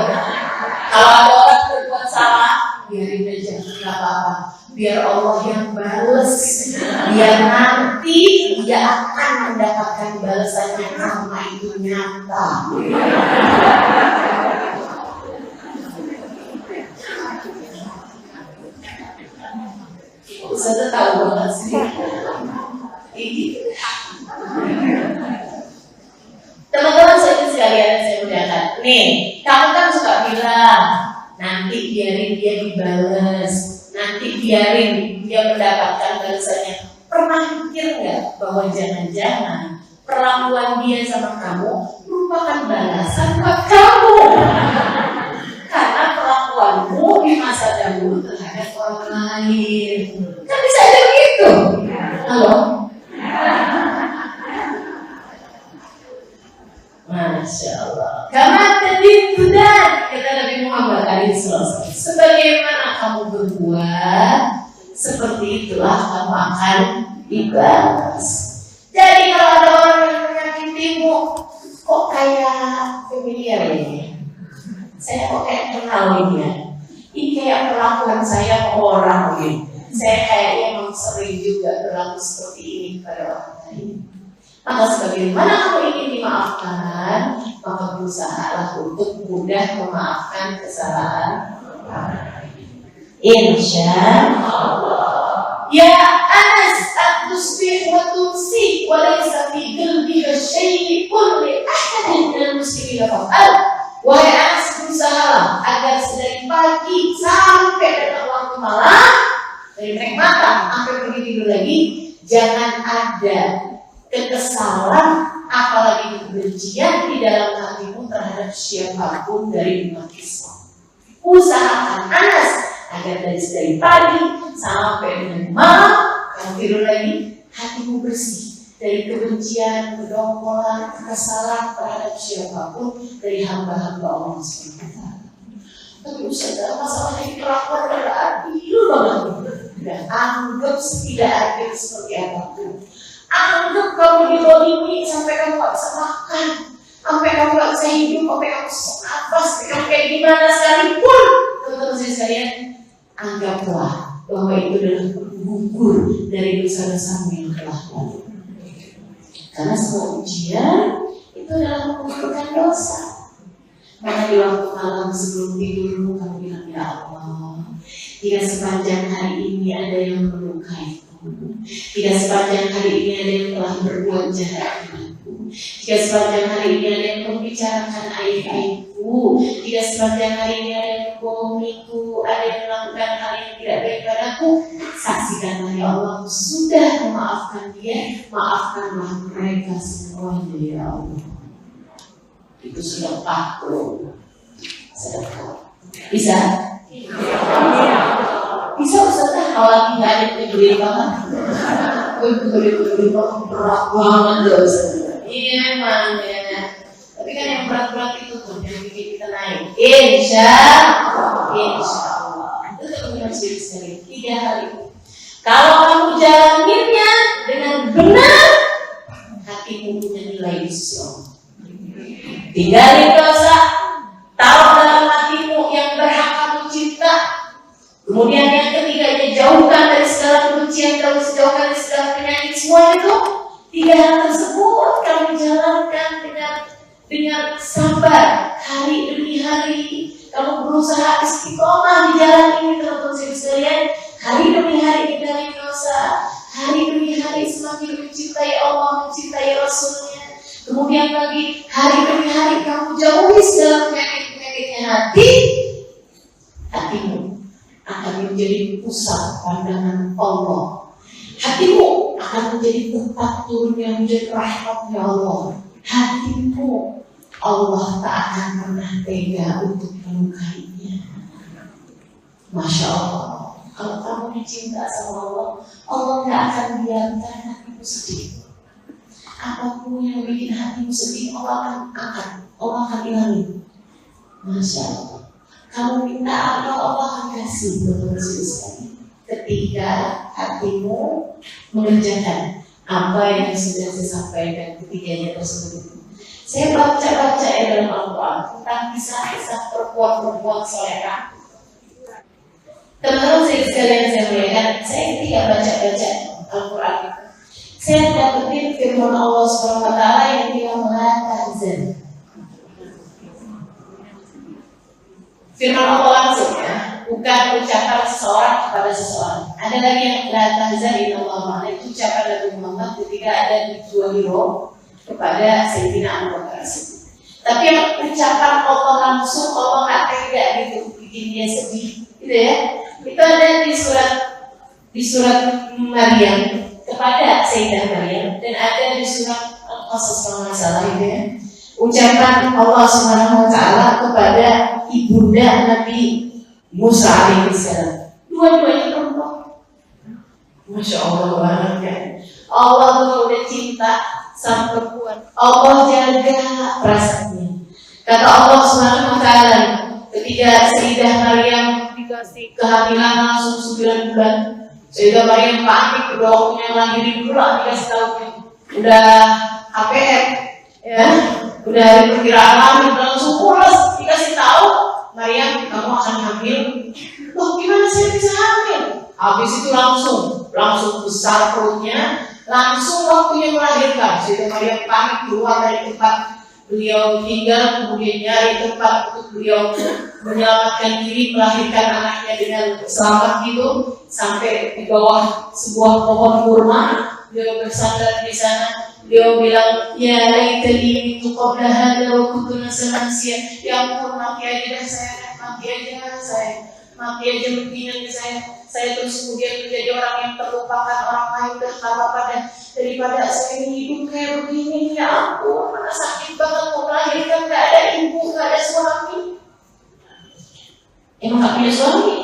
Kalau ada orang berbuat salah, biarin aja, nggak apa-apa. Biar Allah yang balas, biar nanti dia akan mendapatkan balasannya karena itu nyata. Saya tahu banget sih. Teman-teman sekalian saya muliakan. Nih, kamu kan suka bilang nanti biarin dia dibales, nanti biarin dia mendapatkan balasannya. Pernah mikir nggak bahwa jangan-jangan perlakuan dia sama kamu merupakan balasan buat kamu? Karena perlakuanmu di masa dahulu terhadap orang lain. Kan bisa aja begitu. Halo? Masya Allah. Karena tadi sudah kata Nabi Muhammad SAW, sebagaimana kamu berbuat, seperti itulah kamu akan dibalas. Jadi kalau ada orang yang menyakitimu, kok kayak familiar ya? Saya kok kayak kenal dia. Ini kayak perlakuan saya ke orang gitu. Saya kayaknya memang sering juga berlaku seperti ini kepada orang lain. Maka sebagaimana kamu ingin dimaafkan, maka berusahalah untuk mudah memaafkan kesalahan orang lain. Insya Allah. Ya Anas, at-tusbih wa tumsi wa laysa fi qalbika syai'un li ahadin minal muslimin fa'al. Wahai Anas, berusahalah agar sedari pagi sampai datang waktu malam, dari melek mata sampai pergi tidur lagi, jangan ada kekesalan apalagi kebencian di dalam hatimu terhadap siapapun dari umat Islam. Usahakan Anas agar dari pagi sampai dengan malam kalau tidur lagi hatimu bersih dari kebencian, kedongkolan, kekesalan terhadap siapapun dari hamba-hamba Allah SWT. Tapi Ustaz, masalahnya di perlakuan adalah adil banget. Dan anggap tidak adil seperti apapun. Anggap kamu didolimi sampai kamu gak bisa makan, sampai kamu gak bisa hidup, sampai kamu sesak nafas, sampai kamu kayak gimana sekalipun. Teman-teman saya sekalian, anggaplah bahwa itu adalah gugur dari dosa-dosamu yang telah lalu. Karena semua ujian itu adalah mengumpulkan dosa. Maka di waktu malam sebelum tidurmu kamu bilang, ya Allah, jika sepanjang hari ini ada yang melukaiku, jika sepanjang hari ini ada yang telah berbuat jahat denganku, jika sepanjang hari ini ada yang membicarakan aib-aibku, jika sepanjang hari ini ada yang membohongiku, ada yang melakukan hal yang tidak baik padaku, saksikanlah ya Allah, sudah memaafkan dia, maafkanlah mereka semuanya ya Allah. Itu sudah paku. Sedekah. Bisa? Bisa Ustaz, kalau lagi nggak ada yang gede banget. Gede banget, berat banget loh Ustaz. Iya memang ya. Tapi kan yang berat-berat itu tuh yang bikin kita naik. Insya Allah. Itu teman-teman sekali 3 hal itu. Kalau kamu jalaninnya dengan benar, hatimu punya nilai di sisi Allah. Tinggalin dosa, taruh dalam hatimu yang berhak kamu cipta. Kemudian yang ketiganya, jauhkan dari segala kebencian, jauhkan dari segala penyakit. Semua itu 3 hal tersebut kamu jalankan dengan sabar hari demi hari. Kamu berusaha istiqomah di jalan ini, teman-teman sekalian. Hari demi hari tinggalin dosa, hari demi hari semakin mencintai Allah, mencintai Rasulnya. Kemudian lagi hari demi hari kamu jauhi segala penyakit-penyakitnya hati. Hatimu akan menjadi pusat pandangan Allah. Hatimu akan menjadi tempat turunnya menjadi rahmatnya Allah. Hatimu Allah tak akan pernah tega untuk melukainya. Masya Allah. Kalau kamu dicinta sama Allah, Allah gak akan biarkan lantaran hatimu sedih. Apapun yang bikin hatimu sedih, Allah akan angkat, Allah akan hilangin. Masya Allah. Kamu minta apa, Allah akan kasih. Bapak-bapak sekalian, ketika hatimu mengerjakan apa yang sudah saya sampaikan ketiganya tersebut. Saya baca-baca dalam Al-Quran tentang kisah-kisah perempuan-perempuan solehah. Teman-teman sekalian, saya melihat, saya ketika baca-baca Al-Quran, saya dapetin firman Allah SWT yang bilang la tahzan. Firman Allah langsung ya, bukan ucapan seseorang kepada seseorang. Ada lagi yang la tahzan innallaha ma'ana, itu ucapan Nabi Muhammad ketika ada dua hero kepada Sayyidina Abu Bakar. Tapi yang ucapan Allah langsung, Allah nggak tega gitu, bikin dia sedih, gitu ya. Itu ada di surat Maryam kepada Sayyidah Maryam, dan ada di surat Al-Qasas kalau nggak salah itu ya. Ucapan Allah Subhanahu wa Ta'ala kepada ibunda Nabi Musa alaihissalam. Dua-duanya perempuan. Masya Allah banget kan. Allah tuh udah cinta sama perempuan. Allah jaga perasaannya. Kata Allah Subhanahu wa Ta'ala ketika Sayyidah Maryam dikasih kehamilan langsung 9 bulan, Sayyidah Maryam panik, udah yang lahirin dulu dikasih tahu udah HPR ya, udah hari perkiraan hamil, langsung pulas dikasih tahu Maryam kamu akan hamil. Loh gimana saya bisa hamil? Habis itu langsung besar perutnya, langsung waktunya melahirkan. Sayyidah Maryam panik keluar dari tempat beliau tinggal, kemudian nyari tempat untuk beliau menyelamatkan diri, melahirkan anaknya dengan selamat gitu, sampai di bawah sebuah pohon kurma. Beliau bersandar di sana. Beliau bilang, ya laitani itu qabla hadza wa kuntu nasiyan mansiya. Ya ampun, mati aja begini saya terus kemudian menjadi orang yang terlupakan, orang lain udah apa-apa, dan daripada saya hidup kayak begini, ya ampun, mana sakit banget mau melahirkan, gak ada ibu, gak ada suami. Emang gak punya suami?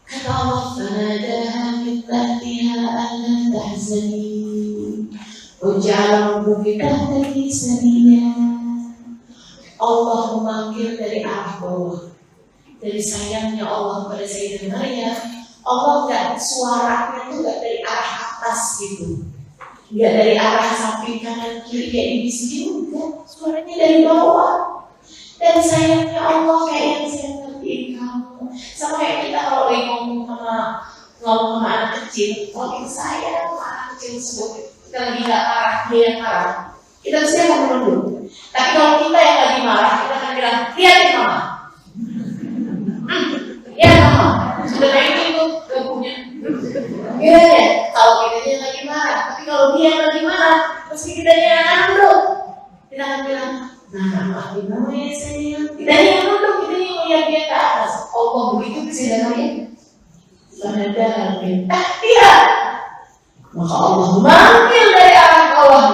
Kata Allah, fanadaha min tahtiha alla tahzani wa ja'ala rabbuki tahtaki sariyya. Allah memanggil dari arah bawah. Dari sayangnya Allah kepada Sayyidah Maryam, Allah nggak, suaranya tuh nggak dari arah atas gitu, nggak dari arah samping kanan kiri kayak dibisikin, enggak, suaranya dari bawah. Dan sayangnya Allah kayak yang saya ngertiin kamu, sama kayak kita kalau lagi ngomong sama anak kecil, kalau kita sayang sama anak kecil tersebut, kita lagi nggak marah, dia yang marah, kita mesti akan menunduk. Tapi kalau kita yang lagi marah, kita akan bilang, lihatin mama. Ya mama, sudah naik itu gabungnya. Iya ya, kalau kita lagi marah. Tapi kalau dia yang lagi marah, pasti kita yang nunduk. Kita akan bilang, nah maafin mama ya sayang. Kita yang nunduk, kita yang melihat dia ke atas. Allah begitu bisa dengerin. Fanadaha min tahtiha. Maka Allah manggil dari arah bawah.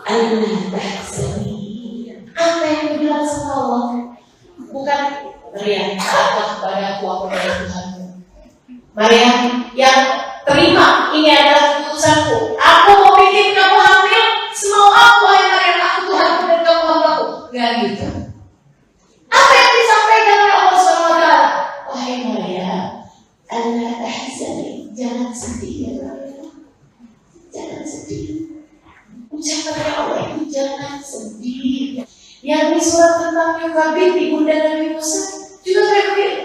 Allah tahzani. Apa yang dibilang sama Allah? Bukan Maryam, taatlah kepada aku adalah Tuhanmu. Maryam yang terima, ini adalah keputusanku. Aku mau bikin kamu hamil, semau aku yang Maryam, aku Tuhanmu dan kamu hambaku. Gak gitu. Apa yang disampaikan oleh Allah SWT? Wahai Maryam, Allah tahzani, jangan sedih ya Maryam, jangan sedih. Ucapan Allah itu jangan sedih. Yang di surat tentang Yukabit ibunda Nabi Musa juga kayak begini.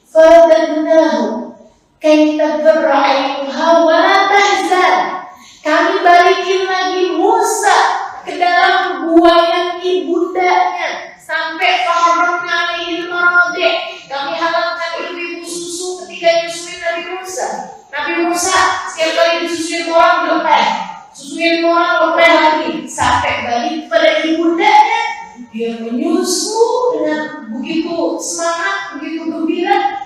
Fadadnahu kaita berra'ayuha wa la tahzan. Kami balikin lagi Musa ke dalam buayan ibundanya sampai fahamatna alaihi al-maradi'. Kami halalkan ibu susu ketika nyusuin Nabi Musa. Nabi Musa setiap kali disusuin orang lepeh, susuin orang lepeh lagi sampai balik pada ibundanya. Dia menyusu dengan begitu semangat, begitu gembira.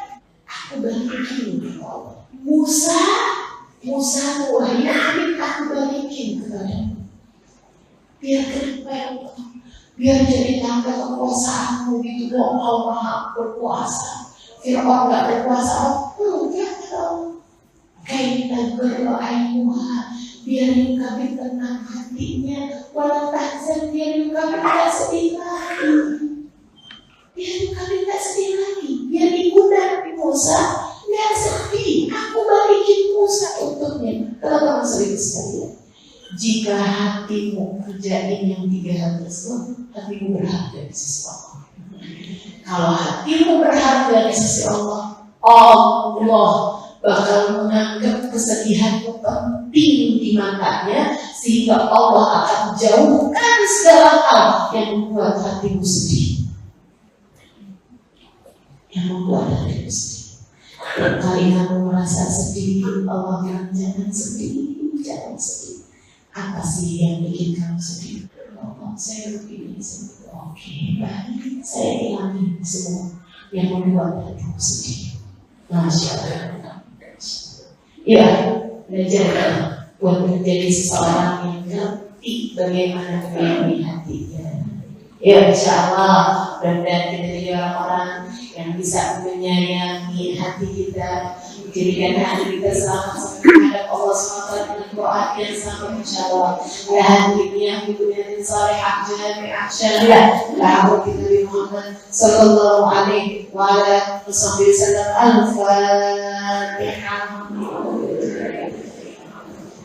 Aku balikin Musa wahai Nabi, aku balikin kepadamu. Biar kenapa ya Allah? Biar jadi tanda kekuasaanmu gitu. Allah maha berkuasa. Fir'aun gak berkuasa. Enggak, berdoa ayuha, biar Yukabir tenang hatinya, walau tahzan, biar Yukabir tidak sedih lagi, biar Yukabir tidak sedih lagi, biar ibunda Nabi Musa tidak sedih. Aku balikin Musa untuknya. Teman-teman serius sekalian, jika hatimu kerjain yang 3 hal tersebut, hatimu berharga di sisi Allah. Kalau hatimu berharga di sisi Allah, Allah bakal menganggap kesedihanmu penting di matanya, sehingga Allah akan jauhkan segala hal yang membuat hatimu sedih. Yang membuat hatimu sedih. Dan kali kamu merasa sedih, Allah bilang jangan sedih, jangan sedih. Apa sih yang bikin kamu sedih? Oh, saya begini, oke, baik, saya hilangin semua yang membuat hatimu sedih. Masya Allah. Ya, belajar buat menjadi seseorang yang ngerti bagaimana menyayangi hatinya. Ya, insya Allah, mudah-mudahan kita jadi orang-orang yang bisa menyayangi hati kita, menjadikan hati kita selamat menghadap Allah SWT dengan doa yang sama, insya Allah. Ya hati yang dunia salihah jami'ah syariah, la'ahu kita bi Muhammad sallallahu alaihi wa ala wasallam. Al-Fatihah.